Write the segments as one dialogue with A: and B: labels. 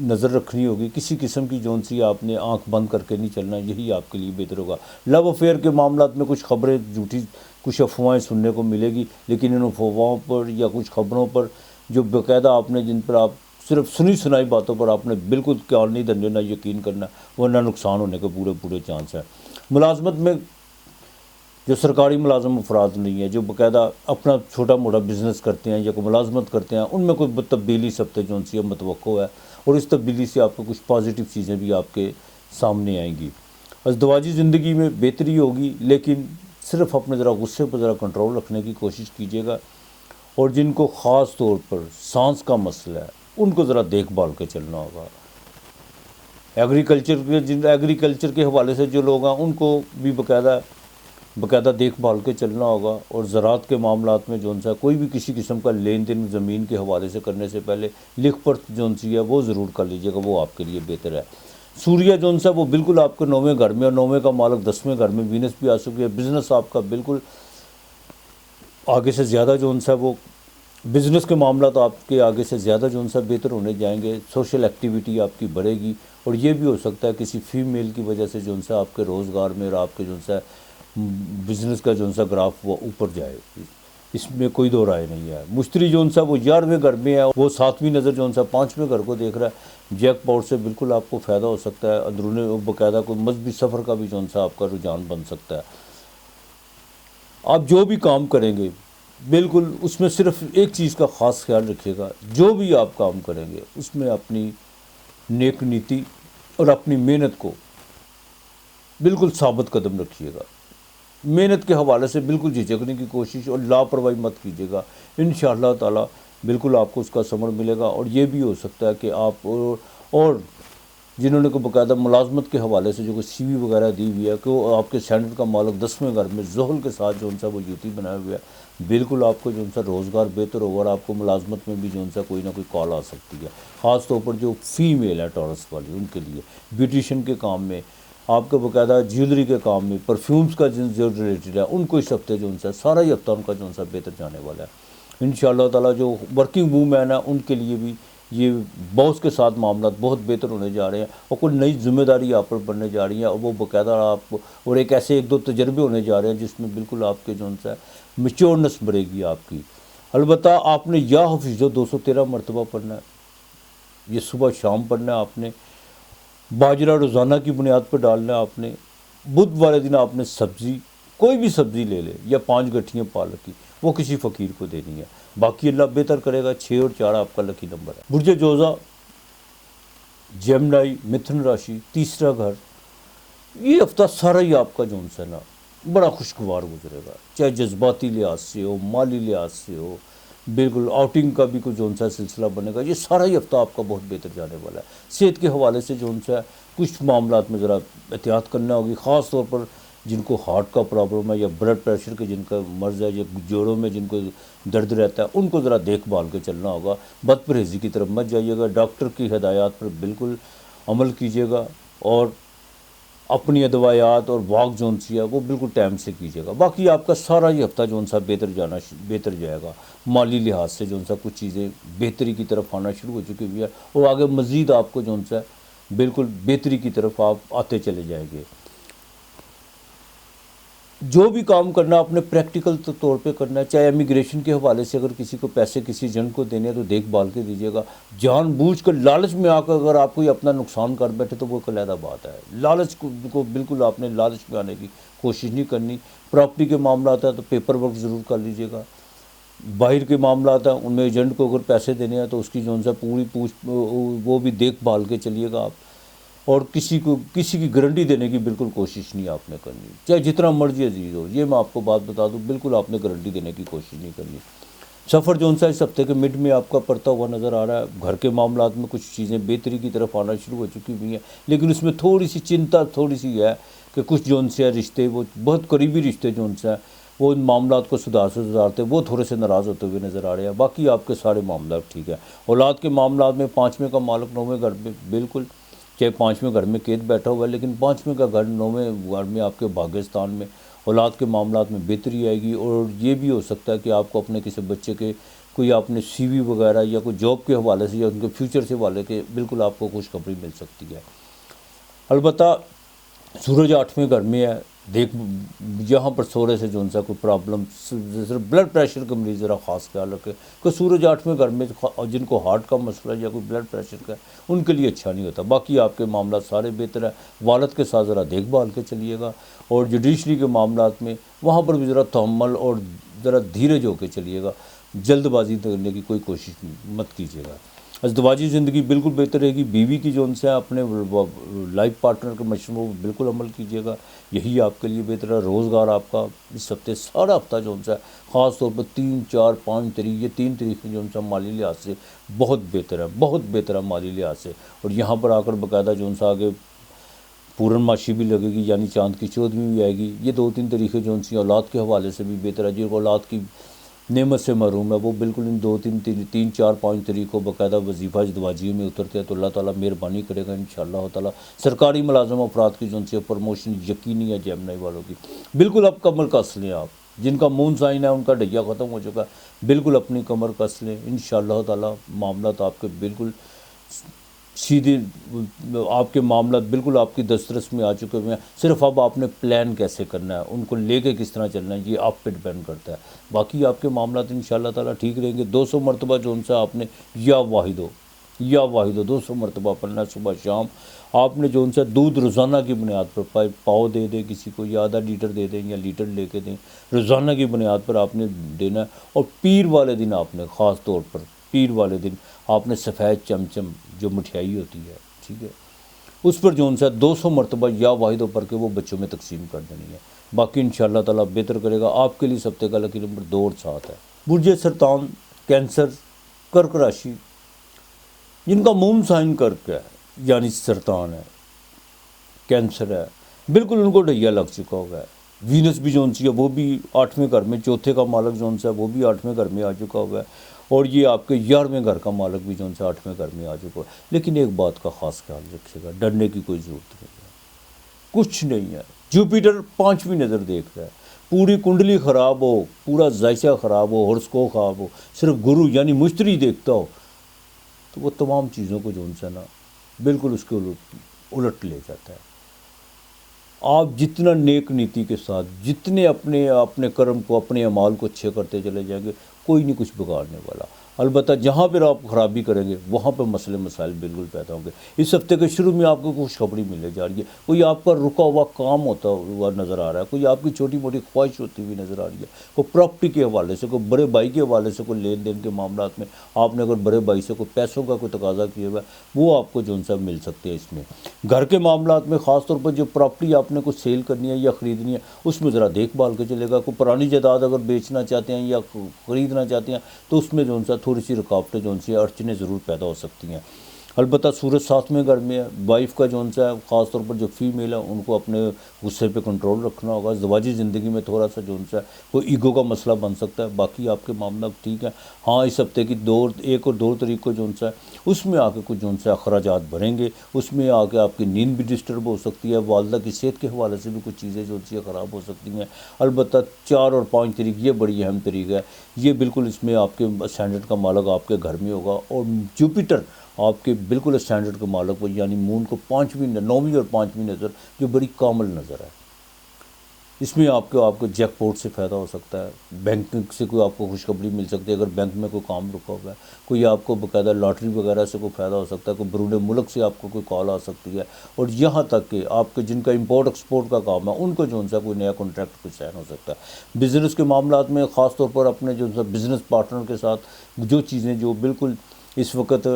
A: نظر رکھنی ہوگی، کسی قسم کی جون سی آپ نے آنکھ بند کر کے نہیں چلنا، یہی آپ کے لیے بہتر ہوگا۔ لو افیئر کے معاملات میں کچھ خبریں جھوٹی، کچھ افواہیں سننے کو ملے گی، لیکن ان افواہوں پر یا کچھ خبروں پر جو باقاعدہ آپ نے جن پر آپ صرف سنی سنائی باتوں پر آپ نے بالکل کان نہیں دھرنے، نہ یقین کرنا، ورنہ نقصان ہونے کے پورے چانس ہیں۔ ملازمت میں جو سرکاری ملازم افراد نہیں ہیں، جو باقاعدہ اپنا چھوٹا موٹا بزنس کرتے ہیں یا کوئی ملازمت کرتے ہیں، ان میں کوئی تبدیلی اس ہفتے جو سی متوقع ہے، اور اس تبدیلی سے آپ کو کچھ پازیٹیو چیزیں بھی آپ کے سامنے آئیں گی۔ ازدواجی زندگی میں بہتری ہوگی، لیکن صرف اپنے ذرا غصے پر ذرا کنٹرول رکھنے کی کوشش کیجیے گا، اور جن کو خاص طور پر سانس کا مسئلہ ہے ان کو ذرا دیکھ بھال کے چلنا ہوگا۔ ایگریکلچر کے حوالے سے جو لوگ ہیں ان کو بھی باقاعدہ دیکھ بھال کے چلنا ہوگا، اور زراعت کے معاملات میں جون سا کوئی بھی کسی قسم کا لین دین زمین کے حوالے سے کرنے سے پہلے لکھ پڑھ جون سی ہے وہ ضرور کر لیجیے گا، وہ آپ کے لیے بہتر ہے۔ سوریہ جون سا وہ بالکل آپ کے 9ویں گھر میں، اور 9ویں کا مالک 10ویں گھر میں وینس بھی آ سکتی ہے۔ بزنس آپ کا بالکل آگے سے زیادہ جون سا وہ بزنس کے معاملات آپ کے آگے سے زیادہ جون سا بہتر ہونے جائیں گے۔ سوشل ایکٹیویٹی آپ کی بڑھے گی، اور یہ بھی ہو سکتا ہے کسی فیمیل کی وجہ سے جون سا آپ کے روزگار میں اور آپ کے جون سا بزنس کا جون سا گراف وہ اوپر جائے، اس میں کوئی دو رائے نہیں ہے۔ مشتری جون سا وہ 11ویں گھر میں ہے، وہ 7ویں نظر جون سا 5ویں گھر کو دیکھ رہا ہے۔ جیک پاٹ سے بالکل آپ کو فائدہ ہو سکتا ہے، اندرونی باقاعدہ کوئی مذہبی سفر کا بھی جون سا آپ کا رجحان بن سکتا ہے۔ آپ جو بھی کام کریں گے بالکل اس میں صرف ایک چیز کا خاص خیال رکھیے گا، جو بھی آپ کام کریں گے اس میں اپنی نیک نیتی اور اپنی محنت کو بالکل ثابت قدم رکھیے گا۔ محنت کے حوالے سے بالکل جھجکنے کی کوشش اور لاپرواہی مت کیجیے گا، انشاءاللہ تعالی بالکل آپ کو اس کا ثمر ملے گا۔ اور یہ بھی ہو سکتا ہے کہ آپ اور جنہوں نے کو باقاعدہ ملازمت کے حوالے سے جو کوئی سی وی وغیرہ دی ہوئی ہے کہ وہ آپ کے سینڈر کا مالک 10ویں گھر میں زحل کے ساتھ جو ان سا وہ یوتی بنائے ہوئے ہے، بالکل آپ کو جو ان سا روزگار بہتر ہوگا، اور آپ کو ملازمت میں بھی جو ان سا کوئی نہ کوئی کال آ سکتی ہے، خاص طور پر جو فیمیل ہے ٹورس والی، ان کے لیے بیوٹیشین کے کام میں، آپ کے باقاعدہ جیولری کے کام میں، پرفیومز کا جو ریلیٹڈ ہے، ان کو اس ہفتے جو ان سا سارا ہی ہفتہ ان کا جو ان سا بہتر جانے والا ہے انشاءاللہ تعالی۔ جو ورکنگ وومین ہے ان کے لیے بھی یہ باس کے ساتھ معاملات بہت بہتر ہونے جا رہے ہیں، اور کوئی نئی ذمہ داری آپ پر بننے جا رہی ہیں، اور وہ باقاعدہ آپ اور ایک ایسے 1-2 تجربے ہونے جا رہے ہیں جس میں بالکل آپ کے جو ہے میچورنس بڑھے گی آپ کی۔ البتہ آپ نے یا حفیظ 213 مرتبہ پڑھنا ہے، یہ صبح شام پڑھنا ہے، آپ نے باجرہ روزانہ کی بنیاد پر ڈالنا ہے، آپ نے بدھ والے دن آپ نے سبزی کوئی بھی سبزی لے لے یا 5 گٹھیاں پالک کی وہ کسی فقیر کو دینی ہے، باقی اللہ بہتر کرے گا۔ 6 اور 4 آپ کا لکی نمبر ہے۔ برج جوزا، جیمنائی، متھن راشی، تیسرا گھر، یہ ہفتہ سارا ہی آپ کا جون سا نا بڑا خوشگوار گزرے گا، چاہے جذباتی لحاظ سے ہو، مالی لحاظ سے ہو، بالکل آؤٹنگ کا بھی کوئی جون سا سلسلہ بنے گا۔ یہ سارا ہی ہفتہ آپ کا بہت بہتر جانے والا ہے۔ صحت کے حوالے سے جون سا کچھ معاملات میں ذرا احتیاط کرنا ہوگی، خاص طور پر جن کو ہارٹ کا پرابلم ہے یا بلڈ پریشر کے جن کا مرض ہے یا جوڑوں میں جن کو درد رہتا ہے، ان کو ذرا دیکھ بھال کے چلنا ہوگا۔ بد پرہیزی کی طرف مت جائیے گا، ڈاکٹر کی ہدایات پر بالکل عمل کیجیے گا، اور اپنی ادویات اور واک جون سی ہے وہ بالکل ٹائم سے کیجیے گا۔ باقی آپ کا سارا ہی ہفتہ جون سا بہتر جائے گا۔ مالی لحاظ سے جون سا کچھ چیزیں بہتری کی طرف آنا شروع ہو چکی ہوئی ہے، اور آگے مزید آپ کو جون سا بالکل بہتری کی طرف آپ آتے چلے جائیں گے۔ جو بھی کام کرنا اپنے پریکٹیکل طور پہ کرنا ہے، چاہے امیگریشن کے حوالے سے اگر کسی کو پیسے کسی ایجنٹ کو دینے ہیں تو دیکھ بھال کے دیجیے گا۔ جان بوجھ کر لالچ میں آ کر اگر آپ کوئی اپنا نقصان کر بیٹھے تو وہ ایک علیحدہ بات ہے۔ لالچ کو بالکل آپ نے لالچ میں آنے کی کوشش نہیں کرنی۔ پراپرٹی کے معاملات ہیں تو پیپر ورک ضرور کر لیجیے گا۔ باہر کے معاملات ہیں ان میں ایجنٹ کو اگر پیسے دینے ہیں تو اس کی جو سا پوری وہ بھی دیکھ بھال کے چلیے گا آپ، اور کسی کی گارنٹی دینے کی بالکل کوشش نہیں آپ نے کرنی، چاہے جتنا مرضی عزیز ہو۔ یہ میں آپ کو بات بتا دوں، بالکل آپ نے گارنٹی دینے کی کوشش نہیں کرنی۔ سفر جو سا اس ہفتے کے مڈ میں آپ کا پڑتا ہوا نظر آ رہا ہے۔ گھر کے معاملات میں کچھ چیزیں بہتری کی طرف آنا شروع ہو چکی ہوئی ہیں، لیکن اس میں تھوڑی سی چنتا تھوڑی سی ہے کہ کچھ جو سے رشتے وہ بہت قریبی رشتے جو سے وہ ان معاملات کو سدھارتے وہ تھوڑے سے ناراض ہوتے ہوئے نظر آ رہے ہیں۔ باقی آپ کے سارے معاملات ٹھیک ہیں۔ اولاد کے معاملات میں 5ویں کا مالک 9ویں گھر میں، بالکل چاہے 5ویں گھر میں قید بیٹھا ہوا ہے، لیکن 5ویں کا گھر 9ویں گھر میں آپ کے بھاگستان میں اولاد کے معاملات میں بہتری آئے گی۔ اور یہ بھی ہو سکتا ہے کہ آپ کو اپنے کسی بچے کے کوئی آپ نے سی وی وغیرہ یا کوئی جاب کے حوالے سے یا ان کے فیوچر سے حوالے کے بالکل آپ کو خوشخبری مل سکتی ہے۔ البتہ سورج 8ویں گھر میں ہے، یہاں پر سورج سے جو ان سا کوئی پرابلم، صرف بلڈ پریشر کے مریض ذرا خاص خیال رکھے کہ سورج 8ویں گھر میں جن کو ہارٹ کا مسئلہ یا کوئی بلڈ پریشر کا ہے ان کے لیے اچھا نہیں ہوتا۔ باقی آپ کے معاملات سارے بہتر ہیں۔ والد کے ساتھ ذرا دیکھ بھال کے چلیے گا، اور جوڈیشری کے معاملات میں وہاں پر بھی ذرا تحمل اور ذرا دھیرج ہو کے چلیے گا، جلد بازی کرنے کی کوئی کوشش مت کیجیے گا۔ ازدواجی زندگی بالکل بہتر رہے گی۔ بیوی کی جو ان سے اپنے لائف پارٹنر کے مشوروں پر بالکل عمل کیجیے گا، یہی آپ کے لیے بہتر ہے۔ روزگار آپ کا اس ہفتے سارا ہفتہ جو ان سے خاص طور پر 3، 4، 5 تاریخ، یہ 3 تاریخیں جو ان سے مالی لحاظ سے بہت بہتر ہے، بہت بہتر ہے مالی لحاظ سے۔ اور یہاں پر آ کر باقاعدہ جو ان سے آگے پورن ماشی بھی لگے گی، یعنی چاند کی 14ویں بھی آئے گی۔ یہ 2-3 تاریخیں جو ان سے اولاد کے حوالے سے بھی بہتر ہے۔ جو اولاد کی نعمت سے محروم ہے وہ بالکل ان 2-3، 4، 5 تاریخ کو باقاعدہ وظیفہ ازدواجی میں اترتے ہیں، تو اللہ تعالیٰ مہربانی کرے گا انشاءاللہ تعالیٰ۔ سرکاری ملازم افراد کی جو ان سے پروموشن یقینی ہے، جیمنائی والوں کی بالکل اب کمر کس لیں۔ آپ جن کا مون سائن ہے ان کا ڈھیا ختم ہو چکا ہے، بالکل اپنی کمر کس لیں انشاءاللہ تعالیٰ۔ معاملات آپ کے بالکل سیدھے، آپ کے معاملات بالکل آپ کی دسترس میں آ چکے ہوئے ہیں۔ صرف اب آپ نے پلان کیسے کرنا ہے، ان کو لے کے کس طرح چلنا ہے، یہ آپ پہ ڈپینڈ کرتا ہے۔ باقی آپ کے معاملات انشاءاللہ تعالیٰ ٹھیک رہیں گے۔ 200 مرتبہ جو ان سے آپ نے یا واحد ہو 200 مرتبہ پڑھنا ہے صبح شام۔ آپ نے جو ان سے دودھ روزانہ کی بنیاد پر پاؤ دے دیں کسی کو، یا آدھا لیٹر دے دیں یا لیٹر لے کے دیں، روزانہ کی بنیاد پر آپ نے دینا ہے۔ اور پیر والے دن آپ نے خاص طور پر آپ نے سفید چمچم جو مٹھائی ہوتی ہے، ٹھیک ہے، اس پر جو ان سے 200 مرتبہ یا واحدوں پر کے وہ بچوں میں تقسیم کر دینی ہے۔ باقی انشاءاللہ تعالیٰ بہتر کرے گا آپ کے لیے۔ اس ہفتے کا لکی نمبر 2 اور 7 ہے۔ برج سرطان، کینسر، کرک راشی، جن کا مون سائن کرک ہے یعنی سرطان ہے، کینسر ہے، بالکل ان کو ڈھیا لگ چکا ہوگا ہے۔ وینس بھی جو ان سے وہ بھی 8ویں گھر میں، چوتھے کا مالک جو ان سے وہ بھی 8ویں گھر میں آ چکا ہوگا ہے، اور یہ آپ کے 11ویں گھر کا مالک بھی جو ان سے 8ویں گھر میں آ چکا ہے۔ لیکن ایک بات کا خاص خیال رکھیے گا، ڈرنے کی کوئی ضرورت نہیں ہے، کچھ نہیں ہے۔ جوپیٹر 5ویں نظر دیکھ رہا ہے، پوری کنڈلی خراب ہو، پورا ذائچہ خراب ہو، ہورسکوپ خراب ہو، صرف گرو یعنی مشتری دیکھتا ہو، تو وہ تمام چیزوں کو جو ان سے نا بالکل اس کے الٹ لے جاتا ہے۔ آپ جتنا نیک نیتی کے ساتھ، جتنے اپنے کرم کو، اپنے اعمال کو اچھے کرتے چلے جائیں گے، کوئی نہیں کچھ بگاڑنے والا۔ البتہ جہاں پر آپ خرابی کریں گے وہاں پہ مسئلے مسائل بالکل پیدا ہوں گے۔ اس ہفتے کے شروع میں آپ کو خوشخبری ملنے جا رہی ہے، کوئی آپ کا رکا ہوا کام ہوتا ہوا نظر آ رہا ہے، کوئی آپ کی چھوٹی موٹی خواہش ہوتی ہوئی نظر آ رہی ہے، کوئی پراپرٹی کے حوالے سے، کوئی بڑے بھائی کے حوالے سے، کوئی لین دین کے معاملات میں آپ نے اگر بڑے بھائی سے کوئی پیسوں کا کوئی تقاضا کیا ہوا ہے، وہ آپ کو جو ان سے مل سکتے ہیں۔ اس میں گھر کے معاملات میں خاص طور پر جو پراپرٹی آپ نے کچھ سیل کرنی ہے یا خریدنی ہے، اس میں ذرا دیکھ بھال کے چلے گا۔ کوئی پرانی جائیداد اگر بیچنا چاہتے ہیں یا خریدنا چاہتے ہیں تو اس میں جو ان سے تھوڑی سی رکاوٹیں جو ان سے اڑچنیں ضرور پیدا ہو سکتی ہیں۔ البتہ سورج 7ویں گھر میں ہے، وائف کا جو ان سے خاص طور پر جو فیمیل ہے ان کو اپنے غصے پہ کنٹرول رکھنا ہوگا۔ ازدواجی زندگی میں تھوڑا سا جو ان سے کوئی ایگو کا مسئلہ بن سکتا ہے، باقی آپ کے معاملات ٹھیک ہیں۔ ہاں، اس ہفتے کی 1 اور 2 تاریخ کو جو ان سے اس میں آ کے کچھ جو ان سے اخراجات بڑھیں گے، اس میں آ کے آپ کی نیند بھی ڈسٹرب ہو سکتی ہے، والدہ کی صحت کے حوالے سے بھی کچھ چیزیں جو ان سے خراب ہو سکتی ہیں۔ البتہ 4 اور 5 تاریخ یہ بڑی اہم تاریخ ہے، یہ بالکل اس میں آپ کے اسٹینڈرڈ کا مالک آپ کے گھر میں ہوگا، اور جوپیٹر آپ کے بالکل اسٹینڈرڈ کے مالک کو یعنی مون کو 9ویں اور 5ویں نظر جو بڑی کامل نظر ہے، اس میں آپ کو جیک پوٹ سے فائدہ ہو سکتا ہے، بینک سے کوئی آپ کو خوشخبری مل سکتی ہے اگر بینک میں کوئی کام رکا ہوا ہے، کوئی آپ کو باقاعدہ لاٹری وغیرہ سے کوئی فائدہ ہو سکتا ہے، کوئی بیرون ملک سے آپ کو کوئی کال آ سکتی ہے، اور یہاں تک کہ آپ کے جن کا امپورٹ ایکسپورٹ کا کام ہے ان کو جو ان سے کوئی نیا کانٹریکٹ کوئی سائن ہو سکتا ہے۔ بزنس کے معاملات میں خاص طور پر اپنے جو بزنس پارٹنر کے ساتھ جو چیزیں جو بالکل اس وقت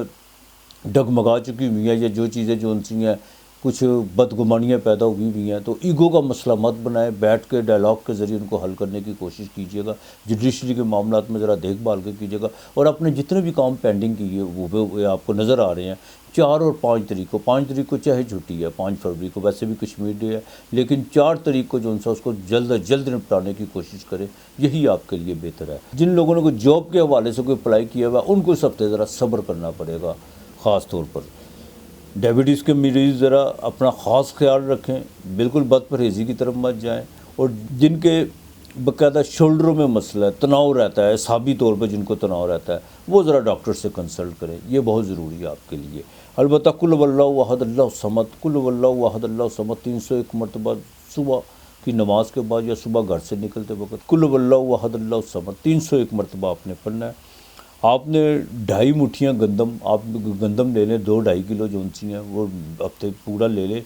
A: ڈگمگا چکی ہوئی ہیں، یا جو چیزیں جو ان سے ہیں کچھ بدگمانیاں پیدا ہوئی ہوئی ہیں، تو ایگو کا مسئلہ مت بنائیں، بیٹھ کے ڈائلاگ کے ذریعے ان کو حل کرنے کی کوشش کیجیے گا۔ جوڈیشری کے معاملات میں ذرا دیکھ بھال کے کیجیے گا، اور اپنے جتنے بھی کام پینڈنگ کیے وہ آپ کو نظر آ رہے ہیں 4 اور 5 تاریخ کو۔ 5 تاریخ کو چاہے چھٹی ہے، 5 فروری کو ویسے بھی کشمیر ڈے ہے، لیکن 4 تاریخ کو جو ان سے اس کو جلد از جلد نپٹانے کی کوشش کرے، یہی آپ کے لیے بہتر ہے۔ جن لوگوں نے کوئی جاب کے حوالے سے کوئی اپلائی کیا ہوا ان کو اس ہفتے ذرا صبر کرنا پڑے گا۔ خاص طور پر ڈائبٹیز کے مریض ذرا اپنا خاص خیال رکھیں، بالکل بد پرہیزی کی طرف مت جائیں، اور جن کے باقاعدہ شولڈروں میں مسئلہ ہے، تناؤ رہتا ہے، اعصابی طور پہ جن کو تناؤ رہتا ہے وہ ذرا ڈاکٹر سے کنسلٹ کریں، یہ بہت ضروری ہے آپ کے لیے۔ البتہ کل هو اللہ احد اللہ الصمد، کل هو اللہ احد اللہ الصمد 301 مرتبہ صبح کی نماز کے بعد یا صبح گھر سے نکلتے وقت کل هو اللہ احد اللہ الصمد 301 مرتبہ آپ نے پڑھنا ہے۔ آپ نے 2.5 مٹھیاں گندم، آپ گندم لے لیں 2-2.5 کلو جو سی ہیں وہ ہفتے پورا لے لیں،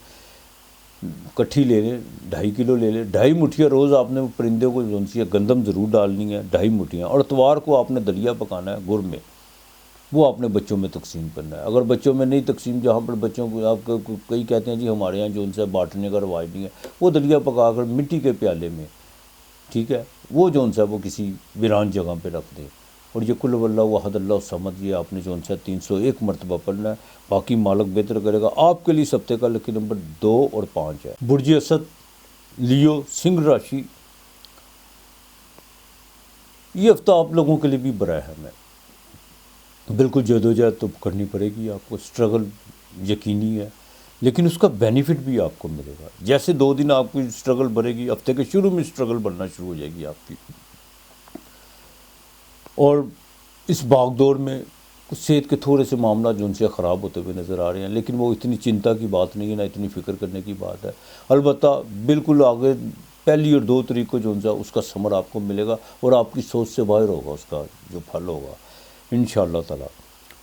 A: کٹھی لے لیں، 2.5 کلو لے لیں، 2.5 مٹھیاں روز آپ نے پرندے کو جو سی ہے گندم ضرور ڈالنی ہے، 2.5 مٹھیاں، اور اتوار کو آپ نے دلیا پکانا ہے گڑ میں، وہ آپ نے بچوں میں تقسیم کرنا ہے۔ اگر بچوں میں نہیں تقسیم، جہاں پر بچوں کو آپ کئی کہتے ہیں جی ہمارے یہاں جو ان سے بانٹنے کا رواج نہیں ہے، وہ دلیا پکا کر مٹی کے پیالے میں، ٹھیک ہے، وہ جو ہے وہ کسی ویران جگہ پہ رکھ دیں۔ اور یہ کل هو اللہ احد اللہ الصمد یہ آپ نے جو ہے 301 مرتبہ پڑھنا ہے، باقی مالک بہتر کرے گا۔ آپ کے لیے اس ہفتے کا لکی نمبر 2 اور 5 ہے۔ برج اسد، لیو، سنگھ راشی، یہ ہفتہ آپ لوگوں کے لیے بھی بڑا اہم ہے۔ بالکل جدوجہد تو کرنی پڑے گی آپ کو، اسٹرگل یقینی ہے، لیکن اس کا بینیفٹ بھی آپ کو ملے گا۔ جیسے 2 دن آپ کی اسٹرگل بڑھے گی، ہفتے کے شروع میں اسٹرگل بڑھنا شروع ہو جائے گی آپ کی، اور اس بھاگ دور میں کچھ صحت کے تھوڑے سے معاملات جو ان سے خراب ہوتے ہوئے نظر آ رہے ہیں، لیکن وہ اتنی چنتا کی بات نہیں ہے، نہ اتنی فکر کرنے کی بات ہے۔ البتہ بالکل آگے 1 اور 2 تاریخ کو جو اس کا ثمر آپ کو ملے گا، اور آپ کی سوچ سے باہر ہوگا اس کا جو پھل ہوگا انشاءاللہ تعالی۔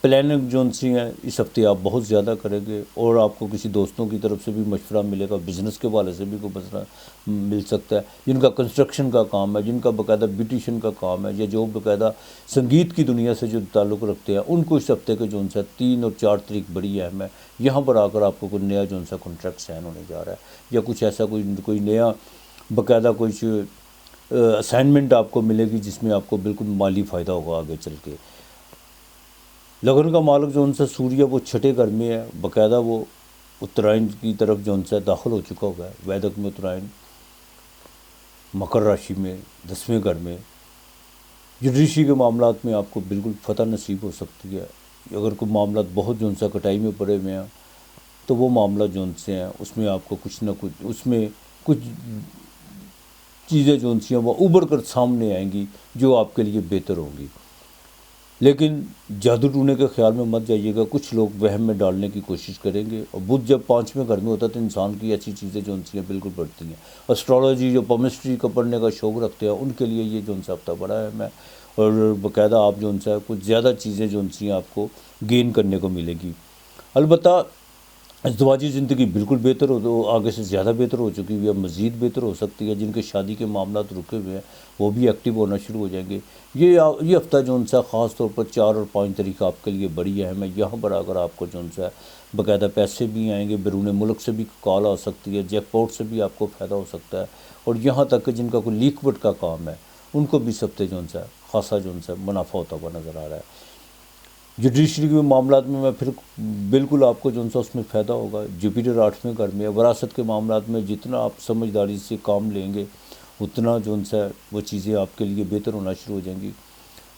A: پلاننگ جو سی ہیں اس ہفتے آپ بہت زیادہ کریں گے، اور آپ کو کسی دوستوں کی طرف سے بھی مشورہ ملے گا، بزنس کے حوالے سے بھی کوئی مشورہ مل سکتا ہے، جن کا کنسٹرکشن کا کام ہے، جن کا باقاعدہ بیوٹیشین کا کام ہے، یا جو باقاعدہ سنگیت کی دنیا سے جو تعلق رکھتے ہیں، ان کو اس ہفتے کے جو 3 اور 4 تاریخ بڑی اہم ہے۔ یہاں پر آ کر آپ کو کوئی نیا جو کانٹریکٹ سائن ہونے جا رہا ہے، یا کچھ ایسا کوئی نیا باقاعدہ کچھ اسائنمنٹ آپ کو ملے گی، جس میں آپ کو بالکل مالی فائدہ ہوگا آگے چل کے۔ لگن کا مالک جو سوریہ وہ 6 گھر میں ہے، باقاعدہ وہ اترائن کی طرف جو داخل ہو چکا ہوگا ہے، ویدک میں اترائن مکر راشی میں 10ویں گھر میں۔ جوڈیشری کے معاملات میں آپ کو بالکل فتح نصیب ہو سکتی ہے۔ اگر کوئی معاملات بہت جو کٹائی میں پڑے ہوئے ہیں، تو وہ معاملات جو سے ہیں اس میں آپ کو کچھ نہ کچھ، اس میں کچھ چیزیں جو سی ہیں وہ ابھر کر سامنے آئیں گی جو آپ کے لیے بہتر ہوں گی۔ لیکن جادو ٹونے کے خیال میں مت جائیے گا، کچھ لوگ وہم میں ڈالنے کی کوشش کریں گے، اور بدھ جب 5ویں گھر میں ہوتا ہے تو انسان کی ایسی چیزیں جو سی ہیں بالکل بڑھتی ہیں۔ اسٹرالوجی جو پمسٹری کا پڑھنے کا شوق رکھتے ہیں، ان کے لیے یہ جو ہفتہ بڑا اہم ہے، اور باقاعدہ آپ جو کچھ زیادہ چیزیں جو سی ہیں آپ کو گین کرنے کو ملے گی۔ البتہ ازدواجی زندگی بالکل بہتر ہو، آگے سے زیادہ بہتر ہو چکی ہوئی ہے، مزید بہتر ہو سکتی ہے۔ جن کے شادی کے معاملات رکے ہوئے ہیں وہ بھی ایکٹیو ہونا شروع ہو جائیں گے۔ یہ ہفتہ جو خاص طور پر 4 اور 5 تاریخ آپ کے لیے بڑی اہم ہے۔ یہاں پر اگر آپ کو جو باقاعدہ پیسے بھی آئیں گے، بیرون ملک سے بھی کال آ سکتی ہے، جیک پاٹ سے بھی آپ کو فائدہ ہو سکتا ہے، اور یہاں تک کہ جن کا کوئی لیک وٹ کا کام ہے ان کو بھی اس ہفتے جو خاصا جو منافع ہوتا ہوا نظر آ رہا ہے۔ جوڈیشری کے معاملات میں پھر بالکل آپ کو جو اس میں فائدہ ہوگا۔ جوپیٹر 8ویں گھر میں، وراثت کے معاملات میں جتنا آپ سمجھداری سے کام لیں گے، اتنا جو وہ چیزیں آپ کے لیے بہتر ہونا شروع ہو جائیں گی۔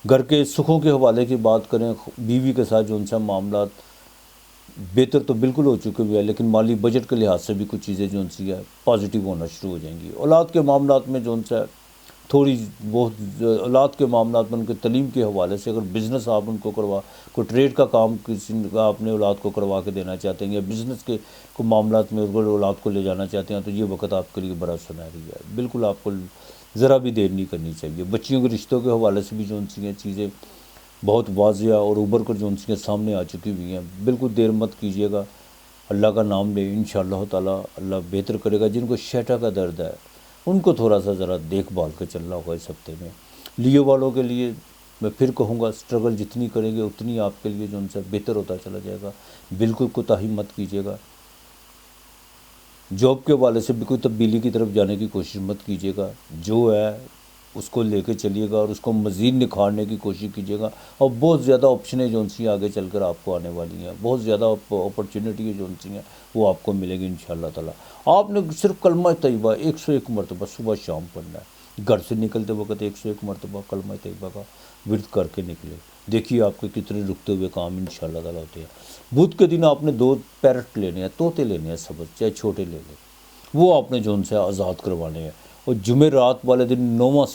A: گھر کے سکھوں کے حوالے کی بات کریں، بیوی کے ساتھ جو معاملات بہتر تو بالکل ہو چکے ہوئے ہیں، لیکن مالی بجٹ کے لحاظ سے بھی کچھ چیزیں جو ہے پازیٹیو ہونا شروع ہو جائیں گی۔ اولاد کے معاملات میں جو تھوڑی بہت اولاد کے معاملات میں ان کے تعلیم کے حوالے سے، اگر بزنس آپ ان کو کوئی ٹریڈ کا کام کسی کا اپنے اولاد کو کروا کے دینا چاہتے ہیں، یا بزنس کے کوئی معاملات میں اگر اولاد کو لے جانا چاہتے ہیں، تو یہ وقت آپ کے لیے بڑا سنہری ہے۔ بالکل آپ کو ذرا بھی دیر نہیں کرنی چاہیے۔ بچیوں کے رشتوں کے حوالے سے بھی جو چیزیں بہت واضح اور ابھر کر جو سامنے آ چکی ہوئی ہیں، بالکل دیر مت کیجیے گا، اللہ کا نام لیں، انشاءاللہ تعالی اللہ بہتر کرے گا۔ جن کو شیٹا کا درد ہے ان کو تھوڑا سا ذرا دیکھ بھال کے چلنا ہوگا اس ہفتے میں۔ لیو والوں کے لیے میں پھر کہوں گا، اسٹرگل جتنی کریں گے اتنی آپ کے لیے جو بہتر ہوتا چلا جائے گا۔ بالکل کوتاہی مت کیجیے گا۔ جاب کے حوالے سے بھی کوئی تبدیلی کی طرف جانے کی کوشش مت کیجیے گا، جو ہے اس کو لے کے چلیے گا، اور اس کو مزید نکھارنے کی کوشش کیجیے گا۔ اور بہت زیادہ آپشنیں جو سی آگے چل کر آپ کو آنے والی ہیں، بہت زیادہ اپرچونیٹی جو سی ہیں وہ آپ کو ملے گی انشاءاللہ تعالیٰ۔ آپ نے صرف کلمہ طیبہ 101 مرتبہ صبح شام پڑھنا ہے۔ گھر سے نکلتے وقت 101 مرتبہ کلمہ طیبہ کا ورد کر کے نکلے، دیکھیے آپ کے کتنے رکتے ہوئے کام انشاءاللہ تعالیٰ ہوتے ہیں۔ بدھ کے دن آپ نے 2 پیرٹ لینے ہیں، طوطے لینے ہیں، سبز چاہے چھوٹے لے لیں، وہ آپ نے جو آزاد کروانے ہیں، اور جمعرات والے دن 9واں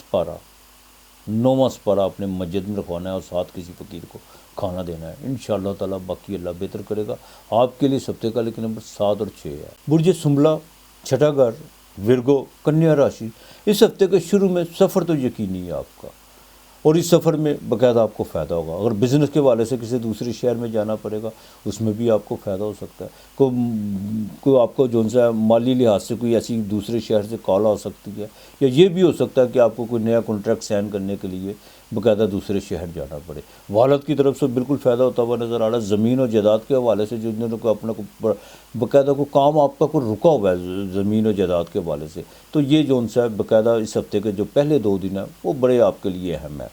A: سپارہ اپنے مسجد میں رکھوانا ہے اور ساتھ کسی فقیر کو کھانا دینا ہے انشاءاللہ تعالیٰ. باقی اللہ بہتر کرے گا. آپ کے لیے اس ہفتے کا لیکن نمبر 7 اور 6 ہے. برج سنبلا، چھٹا گھر، ورگو، کنیا راشی. اس ہفتے کے شروع میں سفر تو یقینی ہے آپ کا، اور اس سفر میں باقاعدہ آپ کو فائدہ ہوگا. اگر بزنس کے حوالے سے کسی دوسرے شہر میں جانا پڑے گا اس میں بھی آپ کو فائدہ ہو سکتا ہے. کوئی آپ کو جو سا مالی لحاظ سے کوئی ایسی دوسرے شہر سے کال آ سکتی ہے، یا یہ بھی ہو سکتا ہے کہ آپ کو کوئی نیا کانٹریکٹ سائن کرنے کے لیے باقاعدہ دوسرے شہر جانا پڑے. والد کی طرف سے بالکل فائدہ ہوتا ہوا نظر آ رہا ہے. زمین اور جائیداد کے حوالے سے جو انہوں نے اپنا باقاعدہ کوئی کام آپ کا کوئی رکا ہوا ہے زمین اور جائیداد کے حوالے سے، تو یہ جو سا باقاعدہ اس ہفتے کے جو پہلے 2 دن ہیں وہ بڑے آپ کے لیے اہم ہیں.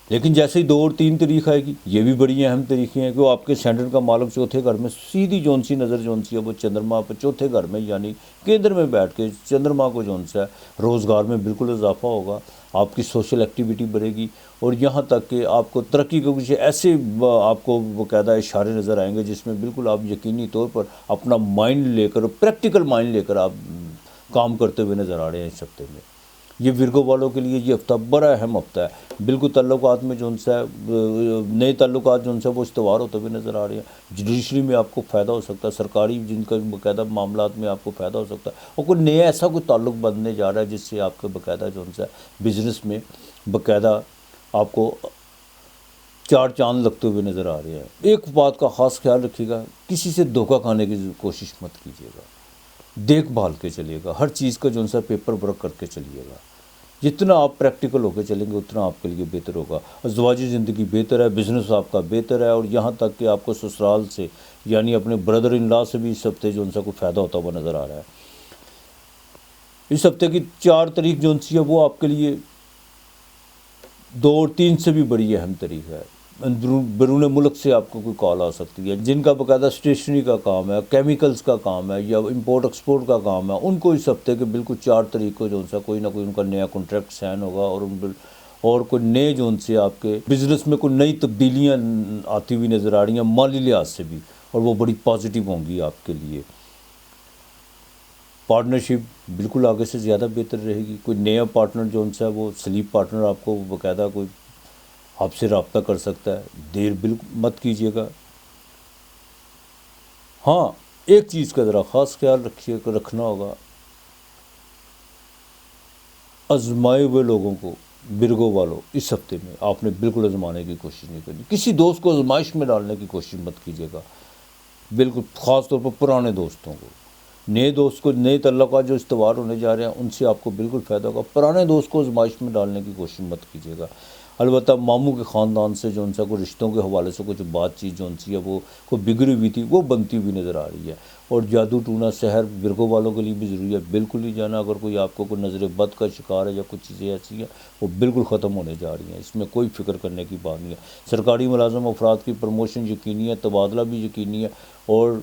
A: لیکن جیسے ہی 2 اور 3 تاریخ آئے گی یہ بھی بڑی اہم تاریخیں ہیں کہ وہ آپ کے سینٹر کا مالک چوتھے گھر میں سیدھی سی نظر سی ہے وہ چندرما پہ چوتھے گھر میں یعنی کیندر میں بیٹھ کے چندرما کو سا ہے روزگار میں بالکل اضافہ ہوگا. آپ کی سوشل ایکٹیویٹی بڑھے گی، اور یہاں تک کہ آپ کو ترقی کے کچھ ایسے آپ کو باقاعدہ اشارے نظر آئیں گے جس میں بالکل آپ یقینی طور پر اپنا مائنڈ لے کر، پریکٹیکل مائنڈ لے کر آپ کام کرتے ہوئے نظر آ رہے ہیں اس ہفتے میں. یہ ورگو والوں کے لیے یہ ہفتہ بڑا اہم ہفتہ ہے. بالکل تعلقات میں سا نئے تعلقات سا وہ استوار ہوتے ہوئے نظر آ رہے ہیں. جوڈیشری میں آپ کو فائدہ ہو سکتا ہے، سرکاری جن کا باقاعدہ معاملات میں آپ کو فائدہ ہو سکتا ہے، اور کوئی نیا ایسا کوئی تعلق بننے جا رہا ہے جس سے آپ کے باقاعدہ سا بزنس میں باقاعدہ آپ کو 4 چاند لگتے ہوئے نظر آ رہے ہیں. ایک بات کا خاص خیال رکھیے گا، کسی سے دھوکہ کھانے کی کوشش مت کیجیے گا. دیکھ بھال کے چلیے گا، ہر چیز کا سا پیپر ورک کر کے چلیے گا. جتنا آپ پریکٹیکل ہو کے چلیں گے اتنا آپ کے لیے بہتر ہوگا. ازدواجی زندگی بہتر ہے، بزنس آپ کا بہتر ہے، اور یہاں تک کہ آپ کو سسرال سے یعنی اپنے بردر ان لا سے بھی اس ہفتے سا کوئی فائدہ ہوتا ہوا نظر آ رہا ہے. اس ہفتے کی 4 تاریخ سی ہے وہ آپ کے لیے 2 اور 3 سے بھی بڑی اہم تاریخ ہے. بیرون ملک سے آپ کو کوئی کال آ سکتی ہے. جن کا باقاعدہ اسٹیشنری کا کام ہے، کیمیکلز کا کام ہے، یا امپورٹ ایکسپورٹ کا کام ہے، ان کو اس ہفتے کے بالکل 4 تاریخ کو سا کوئی نہ کوئی ان کا نیا کانٹریکٹ سائن ہوگا، اور کوئی نئے سے آپ کے بزنس میں کوئی نئی تبدیلیاں آتی ہوئی نظر آ رہی ہیں مالی لحاظ سے بھی، اور وہ بڑی پازیٹیو ہوں گی آپ کے لیے. پارٹنرشپ بالکل آگے سے زیادہ بہتر رہے گی. کوئی نیا پارٹنر سا وہ سلیپ پارٹنر آپ کو باقاعدہ کوئی آپ سے رابطہ کر سکتا ہے. دیر بالکل مت کیجیے گا. ہاں ایک چیز کا ذرا خاص خیال رکھنا ہوگا، آزمائے ہوئے لوگوں کو، ورگو والوں، اس ہفتے میں آپ نے بالکل آزمانے کی کوشش نہیں کرنی. کسی دوست کو آزمائش میں ڈالنے کی کوشش مت کیجیے گا. بالکل خاص طور پر پرانے دوستوں کو، نئے دوست کو، نئے تعلقات جو استوار ہونے جا رہے ہیں ان سے آپ کو بالکل فائدہ ہوگا. پرانے دوست کو آزمائش میں ڈالنے کی کوشش مت کیجیے گا. البتہ ماموں کے خاندان سے سا کوئی رشتوں کے حوالے سے کچھ بات چیت سی ہے وہ کوئی بگڑی ہوئی تھی وہ بنتی ہوئی نظر آ رہی ہے. اور جادو ٹونا سحر ورگو والوں کے لیے بھی ضروری ہے، بالکل نہیں جانا. اگر کوئی آپ کو کوئی نظر بد کا شکار ہے یا کچھ چیزیں ایسی ہیں وہ بالکل ختم ہونے جا رہی ہیں، اس میں کوئی فکر کرنے کی بات نہیں ہے. سرکاری ملازم افراد کی پروموشن یقینی ہے، تبادلہ بھی یقینی ہے، اور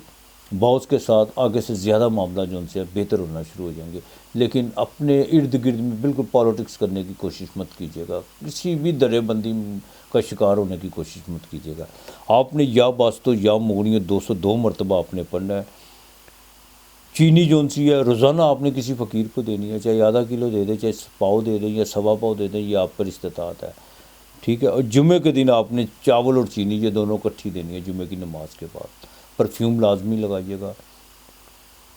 A: باس کے ساتھ آگے سے زیادہ معاملہ سے بہتر ہونا شروع ہو جائیں گے. لیکن اپنے ارد گرد میں بالکل پالیٹکس کرنے کی کوشش مت کیجیے گا، کسی بھی درے بندی کا شکار ہونے کی کوشش مت کیجیے گا. آپ نے یا باستو یا مغنیت 202 مرتبہ آپ نے پڑھنا ہے. چینی سی ہے روزانہ آپ نے کسی فقیر کو دینی ہے، چاہے آدھا کلو دے دیں، چاہے پاؤ دے دیں یا سوا پاؤ دے دیں، یہ آپ پر استطاعت ہے. ٹھیک ہے. اور جمعے کے دن آپ نے چاول اور چینی یہ دونوں اکٹھی دینی ہے جمعے کی نماز کے بعد. پرفیوم لازمی لگائیے گا.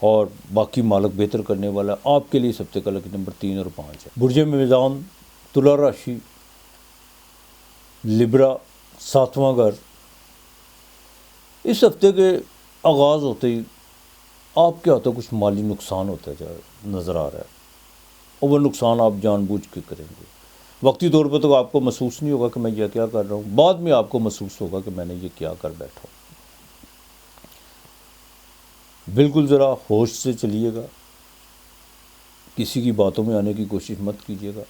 A: اور باقی مالک بہتر کرنے والا آپ کے لیے اس ہفتے کا لکی نمبر 3 اور 5 ہے. برج میزان، تلا راشی، لبرا، 7واں گھر. اس ہفتے کے آغاز ہوتے ہی آپ کیا ہوتا ہے کچھ مالی نقصان ہوتا ہے نظر آ رہا ہے، اور وہ نقصان آپ جان بوجھ کے کریں گے. وقتی طور پر تو آپ کو محسوس نہیں ہوگا کہ میں یہ کیا کر رہا ہوں، بعد میں آپ کو محسوس ہوگا کہ میں نے یہ کیا کر بیٹھا ہوں. بالکل ذرا ہوش سے چلیے گا، کسی کی باتوں میں آنے کی کوشش مت کیجیے گا،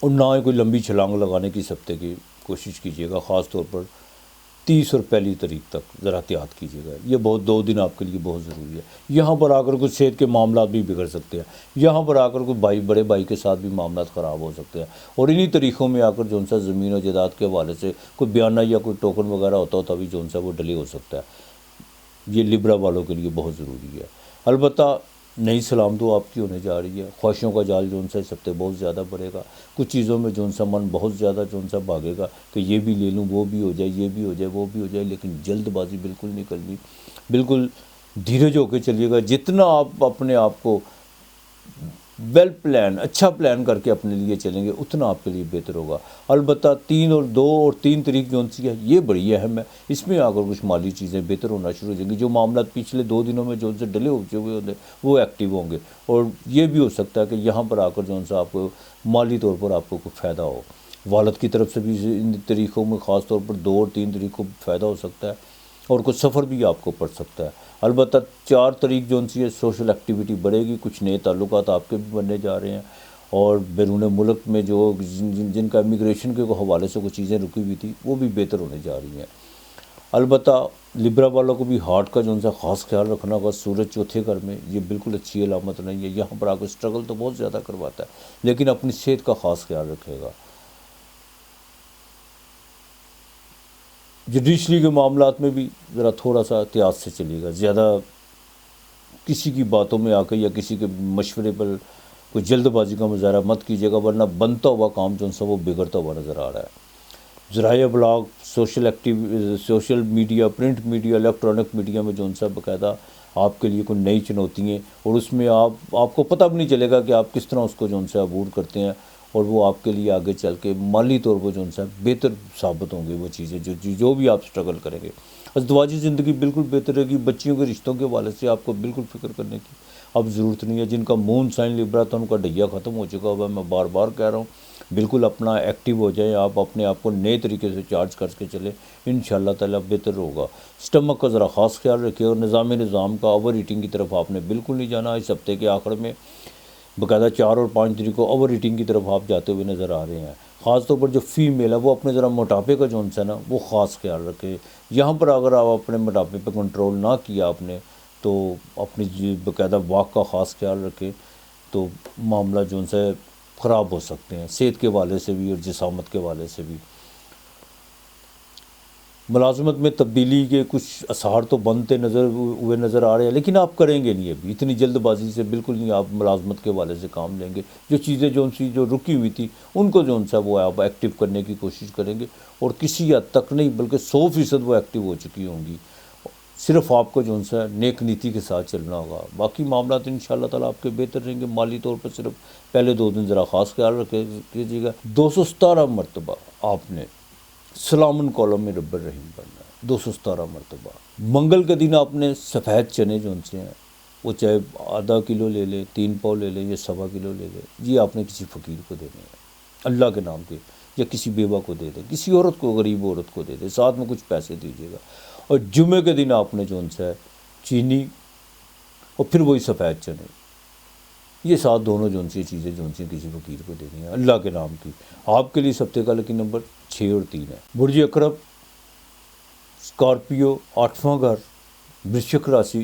A: اور نہ ہی کوئی لمبی چھلانگ لگانے کی اس ہفتے کی کوشش کیجیے گا. خاص طور پر 30 اور 1 تاریخ تک ذرا احتیاط کیجیے گا. یہ 2 دن آپ کے لیے بہت ضروری ہے. یہاں پر آ کر کچھ صحت کے معاملات بھی بگڑ سکتے ہیں، یہاں پر آ کر کوئی بڑے بھائی کے ساتھ بھی معاملات خراب ہو سکتے ہیں، اور انہی طریقوں میں آ کر سا زمین و جائیداد کے حوالے سے کوئی بیانہ یا کوئی ٹوکن وغیرہ ہوتا بھی سا وہ ڈیلے ہو سکتا ہے. یہ لبرا والوں کے لیے بہت ضروری ہے. البتہ نئی سلامتوں آپ کی ہونے جا رہی ہے. خواہشوں کا جال جو اس ہفتے بہت زیادہ بڑھے گا. کچھ چیزوں میں من بہت زیادہ بھاگے گا کہ یہ بھی لے لوں، وہ بھی ہو جائے، یہ بھی ہو جائے، وہ بھی ہو جائے، لیکن جلد بازی بالکل نہیں کرنی. بالکل دھیرج ہو کے چلیے گا. جتنا آپ اپنے آپ کو اچھا پلان کر کے اپنے لیے چلیں گے اتنا آپ کے لیے بہتر ہوگا. البتہ 3 تاریخ جو ہے یہ بڑی اہم ہے. اس میں اگر کچھ مالی چیزیں بہتر ہونا شروع ہو جائیں گی. جو معاملات پچھلے 2 دنوں میں جو ڈلے ہوئے ہوتے وہ ایکٹیو ہوں گے. اور یہ بھی ہو سکتا ہے کہ یہاں پر آ کر آپ کو مالی طور پر آپ کو کوئی فائدہ ہو. والد کی طرف سے بھی ان طریقوں میں خاص طور پر 2 اور 3 طریقوں میں فائدہ ہو سکتا ہے. اور کچھ سفر بھی آپ کو پڑ سکتا ہے. البتہ 4 تاریخ جو ہے سوشل ایکٹیویٹی بڑھے گی. کچھ نئے تعلقات آپ کے بھی بننے جا رہے ہیں. اور بیرون ملک میں جو جن کا امیگریشن کے حوالے سے کچھ چیزیں رکی ہوئی تھی وہ بھی بہتر ہونے جا رہی ہیں. البتہ لبرا والوں کو بھی ہارٹ کا جو خاص خیال رکھنا ہوگا. سورج چوتھے گھر میں یہ بالکل اچھی علامت نہیں ہے. یہاں پر آ کے اسٹرگل تو بہت زیادہ کرواتا ہے لیکن اپنی صحت کا خاص خیال رکھے گا. جوڈیشری کے معاملات میں بھی ذرا تھوڑا سا احتیاط سے چلیے گا. زیادہ کسی کی باتوں میں آ کے یا کسی کے مشورے پر کوئی جلد بازی کا مظاہرہ مت کیجیے گا ورنہ بنتا ہوا کام جو وہ بگڑتا ہوا نظر آ رہا ہے. ذرائع ابلاغ، social media, print media, electronic media میں باقاعدہ آپ کے لیے کوئی نئی چنوتی ہیں اور اس میں آپ کو پتہ بھی نہیں چلے گا کہ آپ کس طرح اس کو عبور کرتے ہیں اور وہ آپ کے لیے آگے چل کے مالی طور پر بہتر ثابت ہوں گے. وہ چیزیں جو بھی آپ اسٹرگل کریں گے. ازدواجی زندگی بالکل بہتر رہے گی. بچیوں کے رشتوں کے حوالے سے آپ کو بالکل فکر کرنے کی اب ضرورت نہیں ہے. جن کا مون سائن لبرا تھا ان کا ڈیا ختم ہو چکا ہوا ہے. میں بار بار کہہ رہا ہوں بالکل اپنا ایکٹیو ہو جائیں. آپ اپنے آپ کو نئے طریقے سے چارج کر کے چلیں. انشاءاللہ تعالیٰ بہتر ہوگا. اسٹمک کا ذرا خاص خیال رکھیے اور نظام کا اوور ایٹنگ کی طرف آپ نے بالکل نہیں جانا. اس ہفتے کے آخر میں باقاعدہ 4 اور 5 تاریخ کو اوور ایٹنگ کی طرف آپ جاتے ہوئے نظر آ رہے ہیں. خاص طور پر جو فیمیل ہے وہ اپنے ذرا موٹاپے کا جو نا وہ خاص خیال رکھے. یہاں پر اگر آپ اپنے موٹاپے پہ کنٹرول نہ کیا آپ نے تو اپنی باقاعدہ واک کا خاص خیال رکھے تو معاملہ جو خراب ہو سکتے ہیں صحت کے حوالے سے بھی اور جسامت کے حوالے سے بھی. ملازمت میں تبدیلی کے کچھ آثار تو بنتے نظر آ رہے ہیں لیکن آپ کریں گے نہیں. ابھی اتنی جلد بازی سے بالکل نہیں آپ ملازمت کے حوالے سے کام لیں گے. جو چیزیں جو رکی ہوئی تھی ان کو وہ آپ ایکٹیو کرنے کی کوشش کریں گے اور کسی حد تک نہیں بلکہ 100% وہ ایکٹیو ہو چکی ہوں گی. صرف آپ کو نیک نیتی کے ساتھ چلنا ہوگا. باقی معاملات انشاءاللہ تعالیٰ آپ کے بہتر رہیں گے. مالی طور پر صرف پہلے 2 دن ذرا خاص خیال رکھے کیجیے گا. 217 مرتبہ آپ نے سلامن کالم میں رب الرحیم بننا ہے. 217 مرتبہ. منگل کے دن آپ نے سفید چنے جو ہیں وہ چاہے آدھا کلو لے لیں، 3 پاؤ لے لیں یا 1.25 کلو لے لیں. یہ آپ نے کسی فقیر کو دینے ہیں اللہ کے نام کے یا کسی بیوہ کو دے دیں، کسی عورت کو، غریب عورت کو دے دیں. ساتھ میں کچھ پیسے دیجیے گا. اور جمعے کے دن آپ نے چینی اور پھر وہی سفید چنے، یہ ساتھ دونوں چیزیں کسی فقیر کو دینی ہیں اللہ کے نام کی. آپ کے لیے اس ہفتے کا لکی نمبر 6 اور 3 ہے. برج اقرب، اسکارپیو، 8واں گھر، ورشک راشی.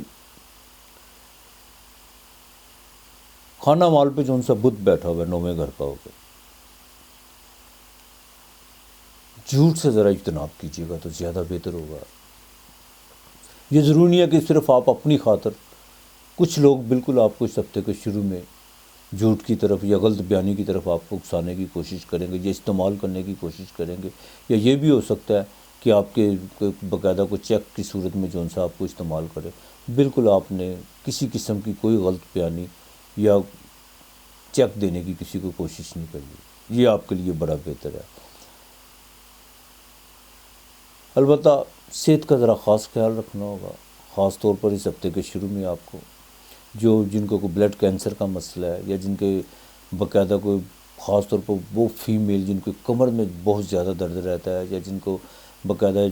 A: خانہ مال پہ بدھ بیٹھا ہوا ہے 9ویں گھر کا ہو کے. جھوٹ سے ذرا اجتناب کیجیے گا تو زیادہ بہتر ہوگا. یہ ضروری نہیں ہے کہ صرف آپ اپنی خاطر، کچھ لوگ بالکل آپ کو اس ہفتے کے شروع میں جھوٹ کی طرف یا غلط بیانی کی طرف آپ کو اکسانے کی کوشش کریں گے یا استعمال کرنے کی کوشش کریں گے. یا یہ بھی ہو سکتا ہے کہ آپ کے باقاعدہ کوئی چیک کی صورت میں آپ کو استعمال کرے. بالکل آپ نے کسی قسم کی کوئی غلط بیانی یا چیک دینے کی کسی کو کوشش نہیں کرنی. یہ آپ کے لیے بڑا بہتر ہے. البتہ صحت کا ذرا خاص خیال رکھنا ہوگا. خاص طور پر اس ہفتے کے شروع میں آپ کو جن کو کوئی بلڈ کینسر کا مسئلہ ہے یا جن کے باقاعدہ کوئی خاص طور پر وہ فیمیل جن کو کمر میں بہت زیادہ درد رہتا ہے یا جن کو باقاعدہ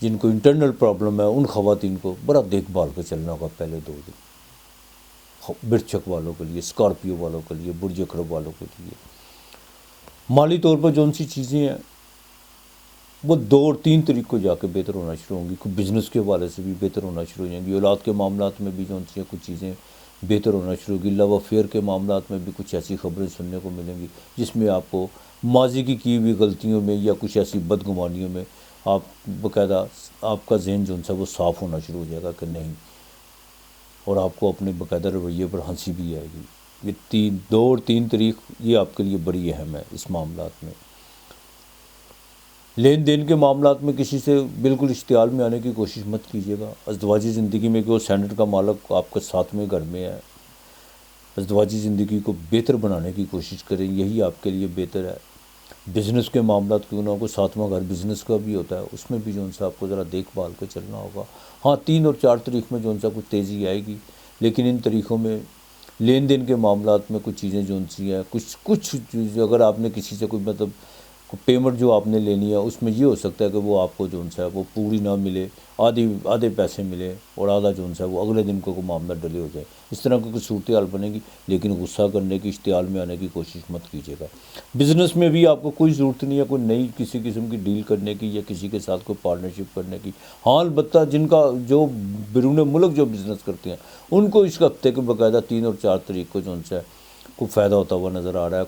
A: جن کو انٹرنل پرابلم ہے، ان خواتین کو بڑا دیکھ بھال کے چلنا ہوگا پہلے 2 دن. برچک والوں کے لیے، اسکارپیو والوں کے لیے، برج اقرب والوں کے لیے. مالی طور پر چیزیں ہیں وہ 2 اور 3 تاریخ کو جا کے بہتر ہونا شروع ہوں گی. کچھ بزنس کے حوالے سے بھی بہتر ہونا شروع ہو جائیں گی. اولاد کے معاملات میں بھی کچھ چیزیں بہتر ہونا شروع ہوگی. لو افیئر کے معاملات میں بھی کچھ ایسی خبریں سننے کو ملیں گی جس میں آپ کو ماضی کی ہوئی غلطیوں میں یا کچھ ایسی بدگمانیوں میں آپ باقاعدہ آپ کا ذہن وہ صاف ہونا شروع ہو جائے گا کہ نہیں اور آپ کو اپنے باقاعدہ رویے پر ہنسی بھی آئے گی۔ یہ 2 اور 3 تاریخ یہ آپ کے لیے بڑی اہم ہے اس معاملات میں۔ لین دین کے معاملات میں کسی سے بالکل اشتعال میں آنے کی کوشش مت کیجیے گا۔ ازدواجی زندگی میں کہ وہ سینٹ کا مالک آپ کے 7ویں گھر میں ہے، ازدواجی زندگی کو بہتر بنانے کی کوشش کریں، یہی آپ کے لیے بہتر ہے۔ بزنس کے معاملات کیوں نہ ہو، 7واں گھر بزنس کا بھی ہوتا ہے، اس میں بھی آپ کو ذرا دیکھ بھال کے چلنا ہوگا۔ ہاں 3 اور 4 تاریخ میں کچھ تیزی آئے گی، لیکن ان تاریخوں میں لین دین کے معاملات میں کچھ چیزیں ہیں، کچھ اگر آپ نے کسی سے کوئی پیمنٹ جو آپ نے لینی ہے، اس میں یہ ہو سکتا ہے کہ وہ آپ کو وہ پوری نہ ملے، آدھے پیسے ملے اور آدھا وہ اگلے دن کو معاملہ ڈلے ہو جائے، اس طرح کی کچھ صورتحال بنے گی، لیکن غصہ کرنے کی، اشتعال میں آنے کی کوشش مت کیجیے گا۔ بزنس میں بھی آپ کو کوئی ضرورت نہیں ہے کوئی نئی کسی قسم کی ڈیل کرنے کی یا کسی کے ساتھ کوئی پارٹنرشپ کرنے کی۔ ہاں البتہ جو بیرون ملک جو بزنس کرتے ہیں ان کو اس ہفتے کے باقاعدہ 3 اور 4 تاریخ کو کوئی فائدہ ہوتا ہوا نظر آ رہا ہے،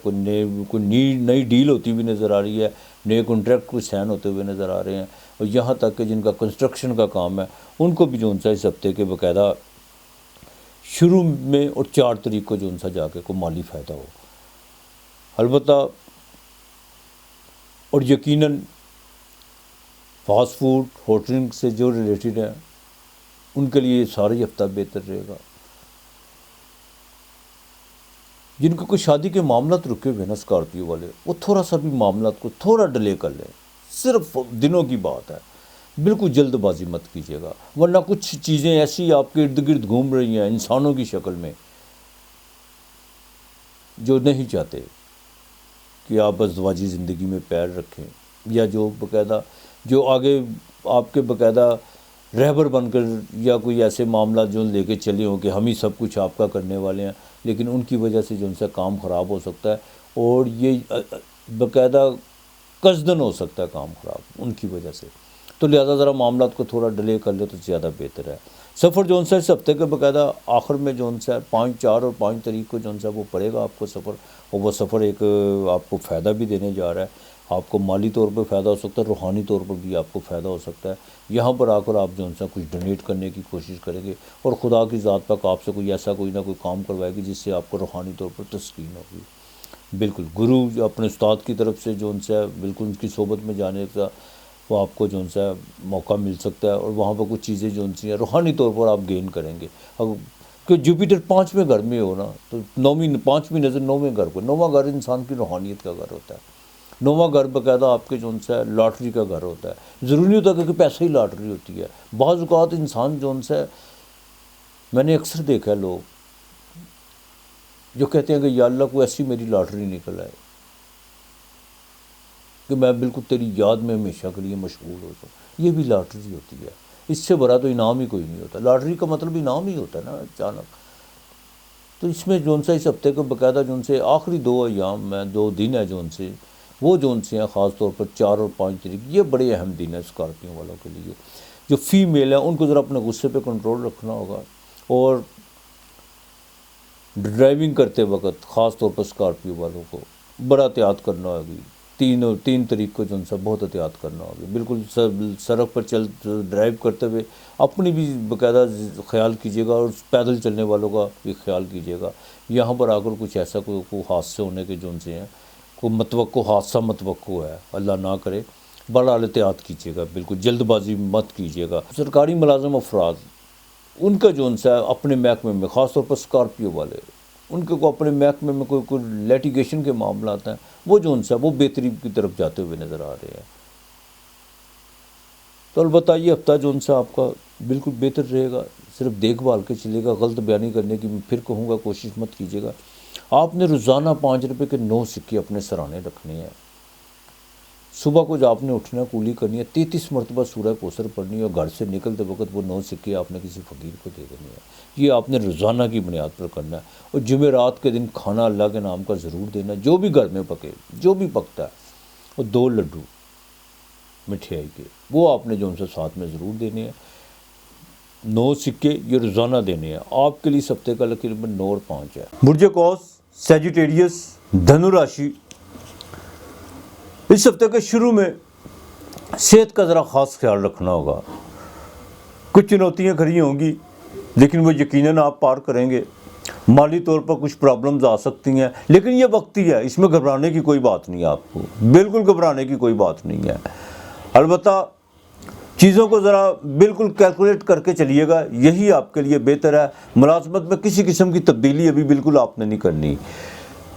A: کوئی نئی ڈیل ہوتی ہوئی نظر آ رہی ہے، نئے کنٹریکٹ کوئی سائن ہوتے ہوئے نظر آ رہے ہیں، اور یہاں تک کہ جن کا کنسٹرکشن کا کام ہے ان کو بھی اس ہفتے کے باقاعدہ شروع میں اور 4 تاریخ کو جا کے کوئی مالی فائدہ ہو۔ البتہ اور یقیناً فاسٹ فوڈ ہوٹلنگ سے جو ریلیٹڈ ہیں ان کے لیے سارا ہفتہ بہتر رہے گا۔ جن کو کوئی شادی کے معاملات رکے ہوئے نا اسکارپیو والے، وہ تھوڑا سا بھی معاملات کو تھوڑا ڈیلے کر لیں، صرف دنوں کی بات ہے، بالکل جلد بازی مت کیجیے گا، ورنہ کچھ چیزیں ایسی آپ کے ارد گرد گھوم رہی ہیں انسانوں کی شکل میں جو نہیں چاہتے کہ آپ ازدواجی زندگی میں پیر رکھیں، یا جو آگے آپ کے باقاعدہ رہبر بن کر یا کوئی ایسے معاملات لے کے چلے ہوں کہ ہم ہی سب کچھ آپ کا کرنے والے ہیں، لیکن ان کی وجہ سے کام خراب ہو سکتا ہے، اور یہ باقاعدہ قصدن ہو سکتا ہے کام خراب ان کی وجہ سے۔ تو لہذا ذرا معاملات کو تھوڑا ڈیلے کر لے تو زیادہ بہتر ہے۔ سفر اس ہفتے کے باقاعدہ آخر میں 5، 4 اور 5 تاریخ کو وہ پڑے گا آپ کو سفر، اور وہ سفر ایک آپ کو فائدہ بھی دینے جا رہا ہے، آپ کو مالی طور پر فائدہ ہو سکتا ہے، روحانی طور پر بھی آپ کو فائدہ ہو سکتا ہے۔ یہاں پر آ کر آپ کچھ ڈونیٹ کرنے کی کوشش کریں گے، اور خدا کی ذات پاک آپ سے کوئی نہ کوئی کام کروائے گی جس سے آپ کو روحانی طور پر تسکین ہوگی۔ بالکل گرو اپنے استاد کی طرف سے بالکل ان کی صحبت میں جانے کا وہ آپ کو موقع مل سکتا ہے، اور وہاں پر کچھ چیزیں روحانی طور پر آپ گین کریں گے۔ کہ جوپیٹر 5ویں گھر میں ہو نا، تو 5ویں نظر 9ویں گھر کو، 9واں گھر انسان کی روحانیت کا گھر ہوتا ہے۔ 9واں گھر باقاعدہ آپ کے لاٹری کا گھر ہوتا ہے۔ ضروری نہیں ہوتا کہ پیسے ہی لاٹری ہوتی ہے، بعض اوقات انسان میں نے اکثر دیکھا ہے لوگ جو کہتے ہیں کہ یا اللہ کو ایسی میری لاٹری نکل آئے کہ میں بالکل تیری یاد میں ہمیشہ کے لیے مشغول ہو جاؤں، یہ بھی لاٹری ہوتی ہے، اس سے بڑا تو انعام ہی کوئی نہیں ہوتا۔ لاٹری کا مطلب انعام ہی ہوتا ہے نا اچانک۔ تو اس میں اس ہفتے کو باقاعدہ آخری 2 ایام میں 2 دن ہے وہ ہیں خاص طور پر 4 اور 5 تاریخ، یہ بڑے اہم دن ہے اسکارپیو والوں کے لیے۔ جو فیمیل ہیں ان کو ذرا اپنے غصے پہ کنٹرول رکھنا ہوگا، اور ڈرائیونگ کرتے وقت خاص طور پر اسکارپیو والوں کو بڑا احتیاط کرنا ہوگی۔ 3 تاریخ کو بہت احتیاط کرنا ہوگی، بالکل سڑک پر ڈرائیو کرتے ہوئے اپنی بھی باقاعدہ خیال کیجیے گا، اور پیدل چلنے والوں کا بھی خیال کیجیے گا۔ یہاں پر آ کر کچھ ایسا کوئی حادثے ہونے کے ہیں، کوئی حادثہ متوقع ہے، اللہ نہ کرے، بڑا احتیاط کیجیے گا، بالکل جلد بازی مت کیجیے گا۔ سرکاری ملازم افراد ان کا اپنے محکمے میں خاص طور پر اسکارپیو والے، ان کے اپنے محکمے میں کوئی لیٹیگیشن کے معاملات ہیں، وہ وہ بہتری کی طرف جاتے ہوئے نظر آ رہے ہیں۔ تو البتہ یہ ہفتہ آپ کا بالکل بہتر رہے گا، صرف دیکھ بھال کے چلے گا، غلط بیانی کرنے کی پھر کہوں گا کوشش مت کیجیے گا۔ آپ نے روزانہ 5 روپے کے 9 سکے اپنے سرانے رکھنے ہیں۔ صبح کو جب آپ نے اٹھنا کولی کرنی ہے، 33 مرتبہ سورہ کوثر پڑھنی ہے، اور گھر سے نکلتے وقت وہ 9 سکے آپ نے کسی فقیر کو دے دینے ہیں۔ یہ آپ نے روزانہ کی بنیاد پر کرنا ہے، اور جمعرات کے دن کھانا اللہ کے نام کا ضرور دینا ہے، جو بھی گھر میں پکے، جو بھی پکتا ہے، اور 2 لڈو مٹھائی کے وہ آپ نے ساتھ میں ضرور دینے ہیں۔ 9 سکے یہ روزانہ دینے ہیں آپ کے لیے۔ اس ہفتے کا لکی نمبر 9 اور 5 ہے۔ برج قوس، سیجیٹیریس، دھنو راشی، اس ہفتے کے شروع میں صحت کا ذرا خاص خیال رکھنا ہوگا۔ کچھ چنوتیاں کھڑی ہوں گی لیکن وہ یقیناً آپ پار کریں گے۔ مالی طور پر کچھ پرابلمز آ سکتی ہیں، لیکن یہ وقتی ہے، اس میں گھبرانے کی کوئی بات نہیں ہے، آپ کو بالکل گھبرانے کی کوئی بات نہیں ہے۔ البتہ چیزوں کو ذرا بالکل کیلکولیٹ کر کے چلیے گا، یہی آپ کے لیے بہتر ہے۔ ملازمت میں کسی قسم کی تبدیلی ابھی بالکل آپ نے نہیں کرنی۔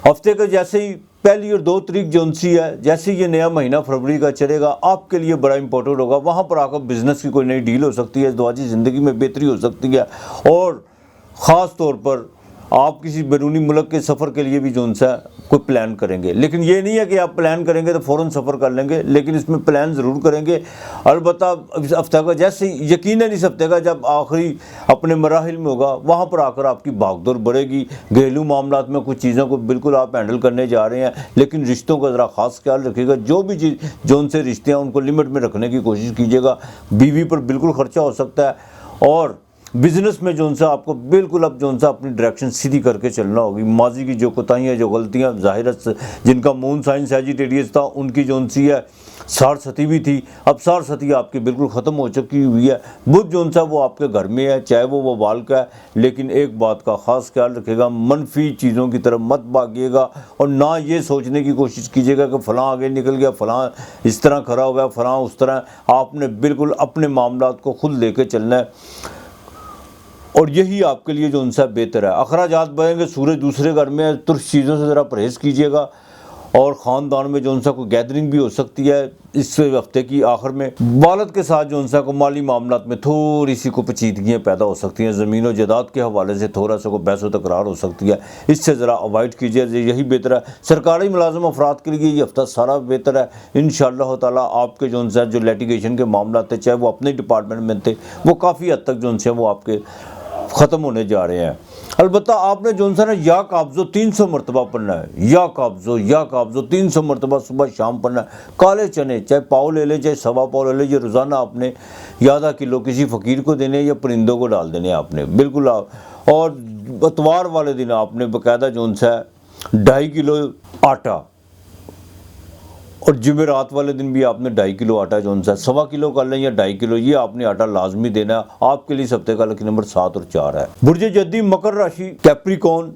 A: ہفتے کا جیسے ہی 1 اور 2 تاریخ جون سی ہے، جیسے یہ نیا مہینہ فروری کا چلے گا، آپ کے لیے بڑا امپورٹنٹ ہوگا۔ وہاں پر آ کر بزنس کی کوئی نئی ڈیل ہو سکتی ہے، ازدواجی زندگی میں بہتری ہو سکتی ہے، اور خاص طور پر آپ کسی بیرونی ملک کے سفر کے لیے بھی جو ہے کوئی پلان کریں گے۔ لیکن یہ نہیں ہے کہ آپ پلان کریں گے تو فوراً سفر کر لیں گے، لیکن اس میں پلان ضرور کریں گے۔ البتہ اس ہفتہ کا جیسے یقیناً اس ہفتے کا جب آخری اپنے مراحل میں ہوگا، وہاں پر آ کر آپ کی بھاگ دوڑ بڑھے گی۔ گھریلو معاملات میں کچھ چیزوں کو بالکل آپ ہینڈل کرنے جا رہے ہیں، لیکن رشتوں کا ذرا خاص خیال رکھیے گا۔ جو بھی چیز جو ان سے رشتے ہیں ان کو لمٹ میں رکھنے کی کوشش کیجیے گا۔ بیوی پر بالکل خرچہ ہو سکتا ہے، اور بزنس میں جو ان سے آپ کو بالکل اب جو ان سے اپنی ڈائریکشن سیدھی کر کے چلنا ہوگی۔ ماضی کی جو کوتاہیاں، جو غلطیاں ظاہر جن کا مون سائن سیجیٹیریس تھا، ان کی جو ان سی ہے سارستی بھی تھی، اب سارستی آپ کی بالکل ختم ہو چکی ہوئی ہے۔ بدھ جو ان سا وہ آپ کے گھر میں ہے، چاہے وہ بال کا ہے، لیکن ایک بات کا خاص خیال رکھے گا، منفی چیزوں کی طرف مت بھاگیے گا، اور نہ یہ سوچنے کی کوشش کیجیے گا کہ فلاں آگے نکل گیا، فلاں اس طرح کھڑا ہو گیا، فلاں اس طرح۔ آپ نے بالکل اپنے معاملات کو خود لے کے چلنا ہے، اور یہی آپ کے لیے جو ان سے بہتر ہے۔ اخراجات بڑھیں گے، سورج دوسرے گھر میں ہے، ترش چیزوں سے ذرا پرہیز کیجیے گا، اور خاندان میں جو ان سے کوئی گیدرنگ بھی ہو سکتی ہے اس ہفتے کی آخر میں۔ والد کے ساتھ جو ان سے کو مالی معاملات میں تھوڑی سی کو پیچیدگیاں پیدا ہو سکتی ہیں، زمین و جائیداد کے حوالے سے تھوڑا سا کوئی بحث و تکرار ہو سکتی ہے، اس سے ذرا اوائڈ کیجیے، یہی بہتر ہے۔ سرکاری ملازم افراد کے لیے یہ ہفتہ سارا بہتر ہے انشاءاللہ تعالیٰ۔ آپ کے جو ان سے جو لیٹیگیشن کے معاملات تھے، چاہے وہ اپنے ڈپارٹمنٹ میں تھے، وہ کافی حد تک جو ان سے وہ آپ کے ختم ہونے جا رہے ہیں۔ البتہ آپ نے جو ان سے نا یا قابضو 300 مرتبہ پڑھنا ہے، یا قابضو 300 مرتبہ صبح شام پڑھنا ہے۔ کالے چنے چاہے پاؤ لے لیں، چاہے سوا پاؤ لے لیں، یہ روزانہ آپ نے آدھا کلو کسی فقیر کو دینے یا پرندوں کو ڈال دینے آپ نے بالکل۔ اور اتوار والے دن آپ نے باقاعدہ جو ان سے 2.5 کلو آٹا، اور جمعرات والے دن بھی آپ نے 2.5 کلو آٹا جو ان سے 1.25 کلو کر لیں یا 2.5 کلو، یہ آپ نے آٹا لازمی دینا ہے۔ آپ کے لیے اس ہفتے کا لکی نمبر 7 اور 4 ہے۔ برج جدی مکر راشی کیپریکون،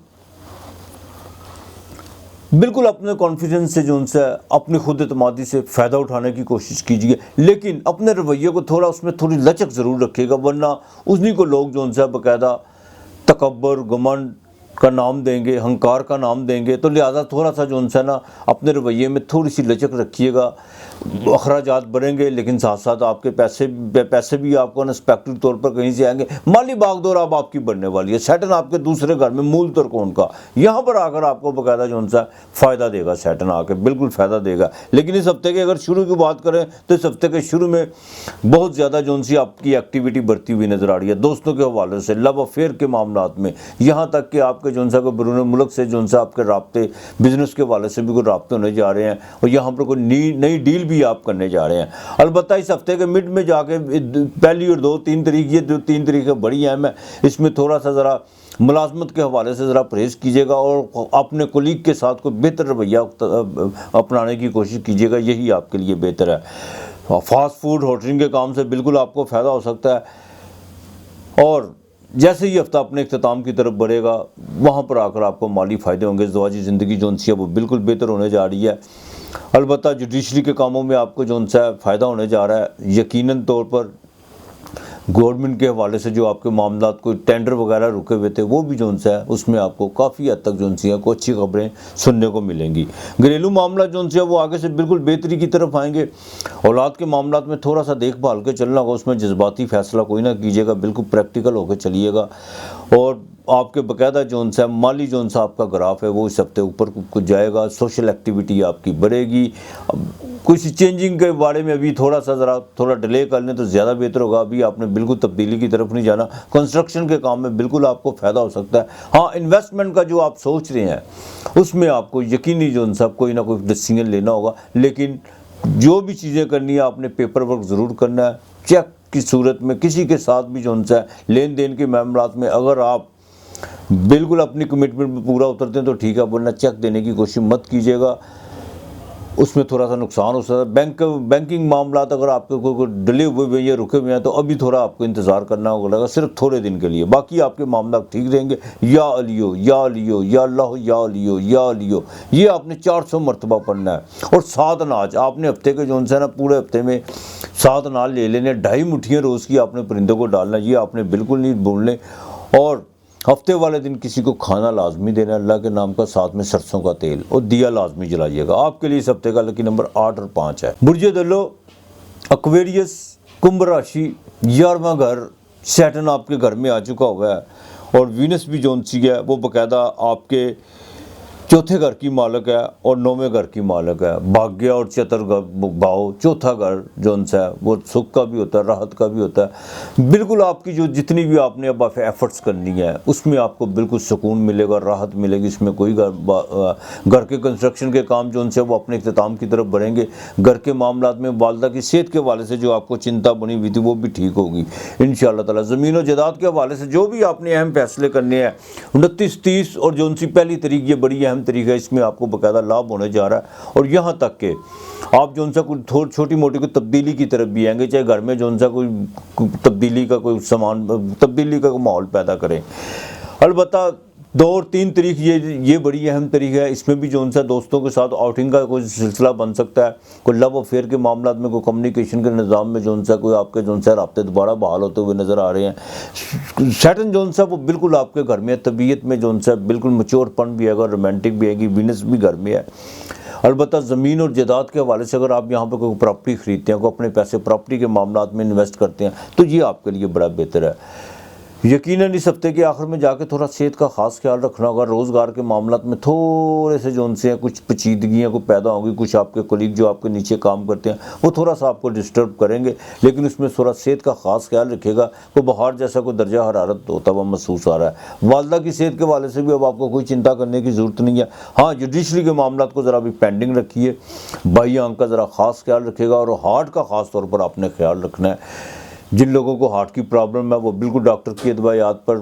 A: بالکل اپنے کانفیڈنس سے جو ان سے اپنی خود اعتمادی سے فائدہ اٹھانے کی کوشش کیجیے، لیکن اپنے رویے کو تھوڑا اس میں تھوڑی لچک ضرور رکھیے گا، ورنہ انہی کو لوگ جو ان سے باقاعدہ تکبر، گمنڈ کا نام دیں گے، ہنکار کا نام دیں گے، تو لہٰذا تھوڑا سا جو ان سے نا اپنے رویے میں تھوڑی سی لچک رکھیے گا۔ اخراجات بڑھیں گے، لیکن ساتھ ساتھ آپ کے پیسے بھی آپ کو انسپیکٹڈ طور پر کہیں سے آئیں گے۔ مالی باغ دور اب آپ کی بڑھنے والی ہے۔ سیٹن آپ کے دوسرے گھر میں مول ترکون کا، یہاں پر آ کر آپ کو باقاعدہ جو ان سے فائدہ دے گا، سیٹن آ کے بالکل فائدہ دے گا۔ لیکن اس ہفتے کے اگر شروع کی بات کریں تو اس ہفتے کے شروع میں بہت زیادہ جو ان سی آپ کی ایکٹیویٹی بڑھتی ہوئی نظر آ رہی ہے، دوستوں کے حوالے سے، لو افیئر کے معاملات میں، یہاں تک کہ آپ کے جو ان سے بیرون ملک سے جو ان سے آپ کے رابطے، بزنس کے حوالے سے بھی کوئی رابطے ہونے جا رہے ہیں، اور یہاں پر کوئی نئی ڈیل بھی آپ کرنے جا رہے ہیں۔ البتہ اس ہفتے کے مڈ میں جا کے 1 اور 2 3 تاریخ، یہ جو 3 تاریخیں بڑی اہم ہے، اس میں تھوڑا سا ذرا ملازمت کے حوالے سے ذرا پرہیز کیجیے گا، اور اپنے کولیگ کے ساتھ کوئی بہتر رویہ اپنانے کی کوشش کیجیے گا، یہی آپ کے لیے بہتر ہے۔ فاسٹ فوڈ ہوٹلنگ کے کام سے بالکل آپ کو فائدہ ہو سکتا ہے، اور جیسے ہی ہفتہ اپنے اختتام کی طرف بڑھے گا، وہاں پر آ کر آپ کو مالی فائدے ہوں گے۔ ازدواجی زندگی جو ان سی ہے وہ بالکل بہتر ہونے جا رہی ہے۔ البتہ جوڈیشری کے کاموں میں آپ کو جو ان سے فائدہ ہونے جا رہا ہے، یقیناً طور پر گورنمنٹ کے حوالے سے جو آپ کے معاملات کوئی ٹینڈر وغیرہ رکے ہوئے تھے، وہ بھی جو ان سے ہے اس میں آپ کو کافی حد تک جو ان سے ہے کوئی اچھی خبریں سننے کو ملیں گی۔ گھریلو معاملات جو ان سے ہے وہ آگے سے بالکل بہتری کی طرف آئیں گے۔ اولاد کے معاملات میں تھوڑا سا دیکھ بھال کے چلنا ہوگا، اس میں جذباتی فیصلہ کوئی نہ کیجیے گا، بالکل پریکٹیکل ہو کے چلیے گا، اور آپ کے باقاعدہ جو ان سے مالی جو ان سے آپ کا گراف ہے وہ اس ہفتے اوپر کو جائے گا۔ سوشل ایکٹیویٹی آپ کی بڑھے گی۔ کچھ چینجنگ کے بارے میں ابھی تھوڑا ڈیلے کر لیں تو زیادہ بہتر ہوگا۔ ابھی آپ نے بالکل تبدیلی کی طرف نہیں جانا۔ کنسٹرکشن کے کام میں بالکل آپ کو فائدہ ہو سکتا ہے۔ ہاں، انویسٹمنٹ کا جو آپ سوچ رہے ہیں اس میں آپ کو یقینی جو ان سب کوئی نہ کوئی ڈیسیژن لینا ہوگا، لیکن جو بھی چیزیں کرنی ہے آپ نے پیپر ورک ضرور کرنا ہے۔ چیک کی صورت میں کسی کے ساتھ بھی جو ان سے لین دین کے معاملات میں اگر آپ بالکل اپنی کمٹمنٹ میں پورا اترتے ہیں تو ٹھیک ہے، ورنہ چیک دینے کی کوشش مت کیجیے گا۔ اس میں تھوڑا سا نقصان ہو سکتا ہے۔ بینکنگ معاملات اگر آپ کے کوئی ڈلے ہوئے یا رکے ہوئے ہیں تو ابھی تھوڑا آپ کو انتظار کرنا ہوگا، صرف تھوڑے دن کے لیے، باقی آپ کے معاملات ٹھیک رہیں گے۔ یا علیو یا علیو یا اللہ یا علیو یا علیو، یہ آپ نے 400 مرتبہ پڑھنا ہے۔ اور 7 اناج آپ نے ہفتے کے جو ہے نا پورے ہفتے میں 7 اناج لے لینے، 2.5 مٹھیاں روز کی آپ نے پرندوں کو ڈالنا، یہ آپ نے بالکل نہیں بھولنے۔ اور ہفتے والے دن کسی کو کھانا لازمی دینا اللہ کے نام کا، ساتھ میں سرسوں کا تیل، اور دیا لازمی جلائیے گا۔ آپ کے لیے اس ہفتے کا لکی نمبر 8 اور 5 ہے۔ برج دلو ایکویریس کمبھ راشی 11واں گھر سیٹن آپ کے گھر میں آ چکا ہوا ہے، اور وینس بھی جون سی ہے وہ باقاعدہ آپ کے چوتھے گھر کی مالک ہے اور 9ویں گھر کی مالک ہے۔ بھاگیہ اور چتر بھاؤ، چوتھا گھر جون سا ہے وہ سکھ کا بھی ہوتا ہے، راحت کا بھی ہوتا ہے۔ بالکل آپ کی جو جتنی بھی آپ نے اب ایفرٹس کرنی ہے اس میں آپ کو بالکل سکون ملے گا، راحت ملے گی۔ اس میں کوئی گھر کے کنسٹرکشن کے کام جون سے وہ اپنے اختتام کی طرف بڑھیں گے۔ گھر کے معاملات میں والدہ کی صحت کے حوالے سے جو آپ کو چنتا بنی ہوئی تھی وہ بھی ٹھیک ہوگی انشاءاللہ تعالی۔ زمین و جائیداد کے حوالے سے جو بھی آپ نے اہم فیصلے کرنے ہیں 29، 30 اور جون سی پہلی تاریخ، یہ بڑی اہم طریقہ ہے، اس میں آپ کو باقاعدہ لابھ ہونے جا رہا ہے۔ اور یہاں تک کہ آپ جو ان سے کوئی چھوٹی موٹی کوئی تبدیلی کی طرف بھی آئیں گے، چاہے گھر میں جو ان سے کوئی تبدیلی کا کوئی سامان، تبدیلی کا کوئی ماحول پیدا کریں۔ البتہ 2 اور 3 تاریخ یہ بڑی اہم تاریخ ہے، اس میں بھی جو ان سے دوستوں کے ساتھ آؤٹنگ کا کوئی سلسلہ بن سکتا ہے، کوئی لو افیئر کے معاملات میں، کوئی کمیونیکیشن کے نظام میں جو ان سے کوئی آپ کے جو ان سے رابطے دوبارہ بحال ہوتے ہوئے نظر آ رہے ہیں۔ سیٹن جو ان سے وہ بالکل آپ کے گھر میں طبیعت میں جو ان سے بالکل میچور پن بھی ہے گا، رومانٹک بھی ہے گی، وینس بھی گھر میں ہے۔ البتہ زمین اور جائیداد کے حوالے سے اگر آپ یہاں پہ کوئی پراپرٹی خریدتے ہیں، کوئی اپنے پیسے پراپرٹی کے معاملات میں انویسٹ کرتے ہیں تو یہ آپ کے لیے بڑا بہتر ہے۔ یقیناً اس ہفتے کے آخر میں جا کے تھوڑا صحت کا خاص خیال رکھنا ہوگا۔ روزگار کے معاملات میں تھوڑے سے جو ان سے کچھ پیچیدگیاں کو پیدا ہوں گی، کچھ آپ کے کولیگ جو آپ کے نیچے کام کرتے ہیں وہ تھوڑا سا آپ کو ڈسٹرب کریں گے، لیکن اس میں تھوڑا صحت کا خاص خیال رکھے گا۔ کوئی بخار جیسا کوئی درجہ حرارت ہوتا ہوا محسوس آ رہا ہے۔ والدہ کی صحت کے حوالے سے بھی اب آپ کو کوئی چنتا کرنے کی ضرورت نہیں ہے۔ ہاں، جوڈیشری کے معاملات کو ذرا بھی پینڈنگ رکھیے، بائی آنکھ کا ذرا خاص خیال رکھے گا، اور ہارٹ کا خاص طور پر آپ نے خیال رکھنا ہے۔ جن لوگوں کو ہارٹ کی پرابلم ہے وہ بالکل ڈاکٹر کی ادویات پر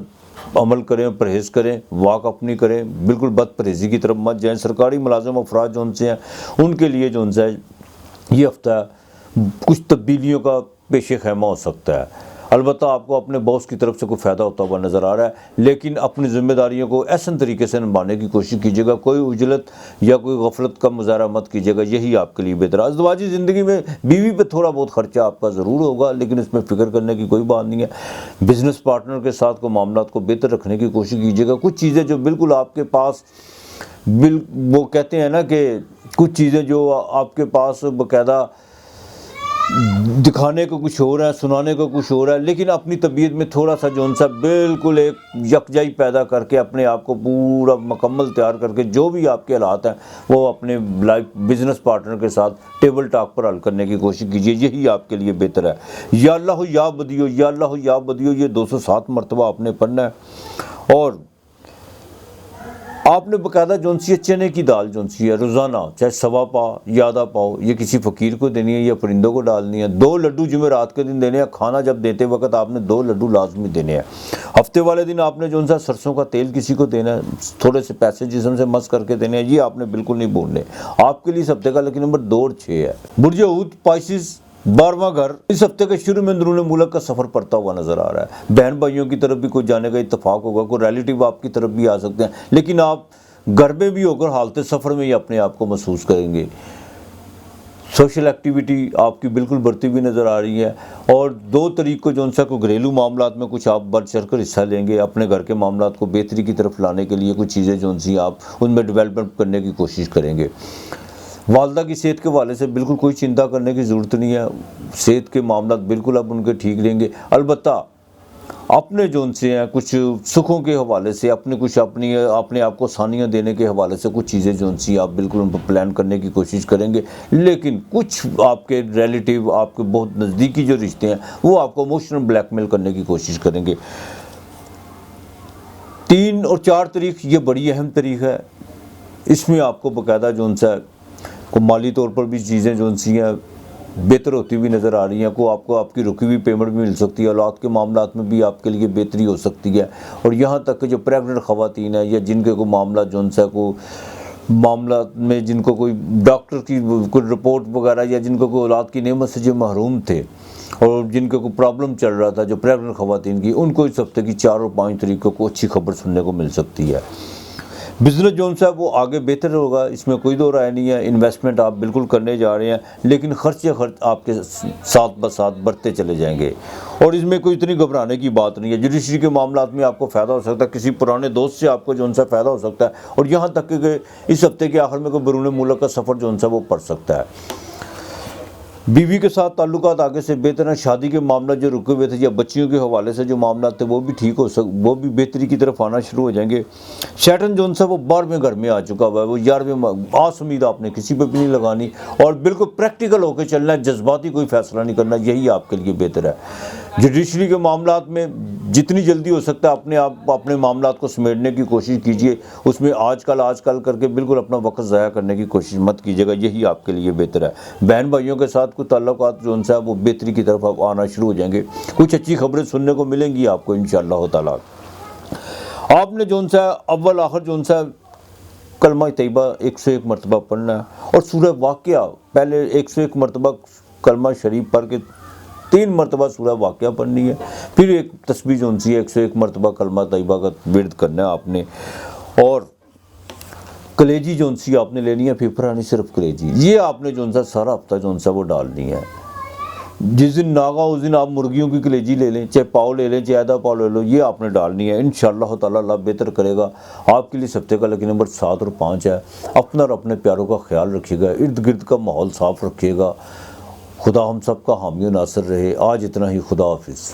A: عمل کریں، پرہیز کریں، واک اپنی کریں، بالکل بد پرہیزی کی طرف مت جائیں۔ سرکاری ملازم افراد جو ان سے ہیں ان کے لیے جو ان سے یہ ہفتہ کچھ تبدیلیوں کا پیش خیمہ ہو سکتا ہے۔ البتہ آپ کو اپنے باس کی طرف سے کوئی فائدہ ہوتا ہوا نظر آ رہا ہے، لیکن اپنی ذمہ داریوں کو احسن طریقے سے نبھانے کی کوشش کیجیے گا۔ کوئی عجلت یا کوئی غفلت کا مظاہرہ مت کیجیے گا، یہی آپ کے لیے بہتر ہے۔ ازدواجی زندگی میں بیوی پہ تھوڑا بہت خرچہ آپ کا ضرور ہوگا، لیکن اس میں فکر کرنے کی کوئی بات نہیں ہے۔ بزنس پارٹنر کے ساتھ کو معاملات کو بہتر رکھنے کی کوشش کیجیے گا۔ کچھ چیزیں جو بالکل آپ کے پاس وہ کہتے ہیں نا کہ کچھ چیزیں جو آپ کے پاس باقاعدہ دکھانے کو کچھ ہو رہا ہے، سنانے کو کچھ ہو رہا ہے، لیکن اپنی طبیعت میں تھوڑا سا جو ان سا بالکل ایک یکجائی پیدا کر کے اپنے آپ کو پورا مکمل تیار کر کے جو بھی آپ کے حالات ہیں وہ اپنے لائف بزنس پارٹنر کے ساتھ ٹیبل ٹاک پر حل کرنے کی کوشش کیجیے، یہی آپ کے لیے بہتر ہے۔ یا اللہ یا بدیو، یا اللہ یا بدیو، یہ 207 مرتبہ آپ نے پڑھنا ہے۔ اور آپ نے باقاعدہ جونسی چنے کی دال جونسی ہے روزانہ، چاہے سوا پاؤ یا آدھا پاؤ، یہ کسی فقیر کو دینی ہے یا پرندوں کو ڈالنی ہے۔ 2 لڈو جمعرات کے دن دینے ہیں، کھانا جب دیتے وقت آپ نے 2 لڈو لازمی دینے ہیں۔ ہفتے والے دن آپ نے جو سا سرسوں کا تیل کسی کو دینا ہے، تھوڑے سے پیسے جسم سے مس کر کے دینے ہیں، یہ آپ نے بالکل نہیں بھولنے۔ آپ کے لیے اس ہفتے کا لکی نمبر 2 اور 6 ہے۔ برج حوت پائسس 12واں گھر اس ہفتے کے شروع میں اندرون ملک کا سفر پڑتا ہوا نظر آ رہا ہے۔ بہن بھائیوں کی طرف بھی کوئی جانے کا اتفاق ہوگا، کوئی ریلیٹیو آپ کی طرف بھی آ سکتے ہیں، لیکن آپ گھر میں بھی ہو کر حالت سفر میں ہی اپنے آپ کو محسوس کریں گے۔ سوشل ایکٹیویٹی آپ کی بالکل بڑھتی ہوئی نظر آ رہی ہے، اور 2 تاریخ کو جو ان سے کوئی گھریلو معاملات میں کچھ آپ بڑھ چڑھ کر حصہ لیں گے، اپنے گھر کے معاملات کو بہتری کی طرف لانے کے لیے کچھ چیزیں جو ان سے آپ ان میں ڈیولپمنٹ کرنے کی کوشش کریں گے۔ والدہ کی صحت کے حوالے سے بالکل کوئی چنتا کرنے کی ضرورت نہیں ہے، صحت کے معاملات بالکل اب ان کے ٹھیک رہیں گے۔ البتہ اپنے جو ان سے ہیں کچھ سکھوں کے حوالے سے، اپنے کچھ اپنے آپ کو آسانیاں دینے کے حوالے سے کچھ چیزیں جو ان سے آپ بالکل ان پر پلان کرنے کی کوشش کریں گے، لیکن کچھ آپ کے ریلیٹیو، آپ کے بہت نزدیکی جو رشتے ہیں وہ آپ کو ایموشنل بلیک میل کرنے کی کوشش کریں گے۔ 3 اور 4 تاریخ یہ بڑی اہم تاریخ ہے، اس میں آپ کو باقاعدہ جو ان سے کو مالی طور پر بھی چیزیں جو ان سی ہیں بہتر ہوتی ہوئی نظر آ رہی ہیں، کو آپ کی رکی ہوئی پیمنٹ بھی مل سکتی ہے، اولاد کے معاملات میں بھی آپ کے لیے بہتری ہو سکتی ہے۔ اور یہاں تک کہ جو پریگننٹ خواتین ہیں یا جن کے کوئی معاملات جو ان سے کو معاملات میں جن کو کوئی ڈاکٹر کی کوئی رپورٹ وغیرہ یا جن کو کوئی اولاد کی نعمت سے جو محروم تھے اور جن کو کوئی پرابلم چل رہا تھا جو پریگننٹ خواتین کی، ان کو اس ہفتے کی 4 اور 5 تاریخ کو اچھی خبر سننے کو مل سکتی ہے۔ بزنس جو ہے وہ آگے بہتر ہوگا، اس میں کوئی دو رائے نہیں ہے۔ انویسٹمنٹ آپ بالکل کرنے جا رہے ہیں، لیکن خرچ آپ کے ساتھ بساتھ بڑھتے چلے جائیں گے، اور اس میں کوئی اتنی گھبرانے کی بات نہیں ہے۔ جوڈیشری کے معاملات میں آپ کو فائدہ ہو سکتا ہے، کسی پرانے دوست سے آپ کو جو ہے فائدہ ہو سکتا ہے، اور یہاں تک کہ اس ہفتے کے آخر میں کوئی بیرون ملک کا سفر جو ہے وہ پڑ سکتا ہے۔ بیوی کے ساتھ تعلقات آگے سے بہتر ہیں۔ شادی کے معاملات جو رکے ہوئے تھے یا بچیوں کے حوالے سے جو معاملات تھے وہ بھی ٹھیک وہ بھی بہتری کی طرف آنا شروع ہو جائیں گے۔ سیٹرن جو ہے وہ 12ویں گھر میں آ چکا ہوا ہے، وہ 11ویں۔ آس امید آپ نے کسی پہ بھی نہیں لگانی، اور بالکل پریکٹیکل ہو کے چلنا ہے، جذباتی کوئی فیصلہ نہیں کرنا، یہی آپ کے لیے بہتر ہے۔ جوڈیشری کے معاملات میں جتنی جلدی ہو سکتا ہے اپنے معاملات کو سمیٹنے کی کوشش کیجیے، اس میں آج کل کر کے بالکل اپنا وقت ضائع کرنے کی کوشش مت کیجیے گا، یہی آپ کے لیے بہتر ہے۔ بہن بھائیوں کے ساتھ کوئی تعلقات جو ہے وہ بہتری کی طرف آنا شروع ہو جائیں گے، کچھ اچھی خبریں سننے کو ملیں گی آپ کو انشاءاللہ تعالیٰ۔ آپ نے جو ہے اول آخر جو ہے کلمہ طیبہ 101 مرتبہ پڑھنا ہے، اور سورہ واقعہ پہلے 101 مرتبہ کلمہ شریف پڑھ کے 3 مرتبہ سورہ واقعہ پڑھنی ہے، پھر ایک تسبیح جو ہے 101 مرتبہ کلمہ طیبہ کا ورد کرنا ہے آپ نے، اور کلیجی جو آپ نے لینی ہے، پھپھرا نہیں، صرف کلیجی، یہ آپ نے جو سارا ہفتہ جو وہ ڈالنی ہے۔ جس دن ناغا اس دن آپ مرغیوں کی کلیجی لے لیں، چاہے پاؤ لے لیں، چاہے آدھا پاؤ لے لو، یہ آپ نے ڈالنی ہے۔ انشاءاللہ تعالیٰ اللہ بہتر کرے گا آپ کے لیے۔ اس ہفتے کا لکی نمبر 7 اور 5 ہے۔ اپنا اور اپنے پیاروں کا خیال رکھیے گا، ارد گرد کا ماحول صاف رکھیے گا۔ خدا ہم سب کا حامی و ناصر رہے۔ آج اتنا ہی، خدا حافظ۔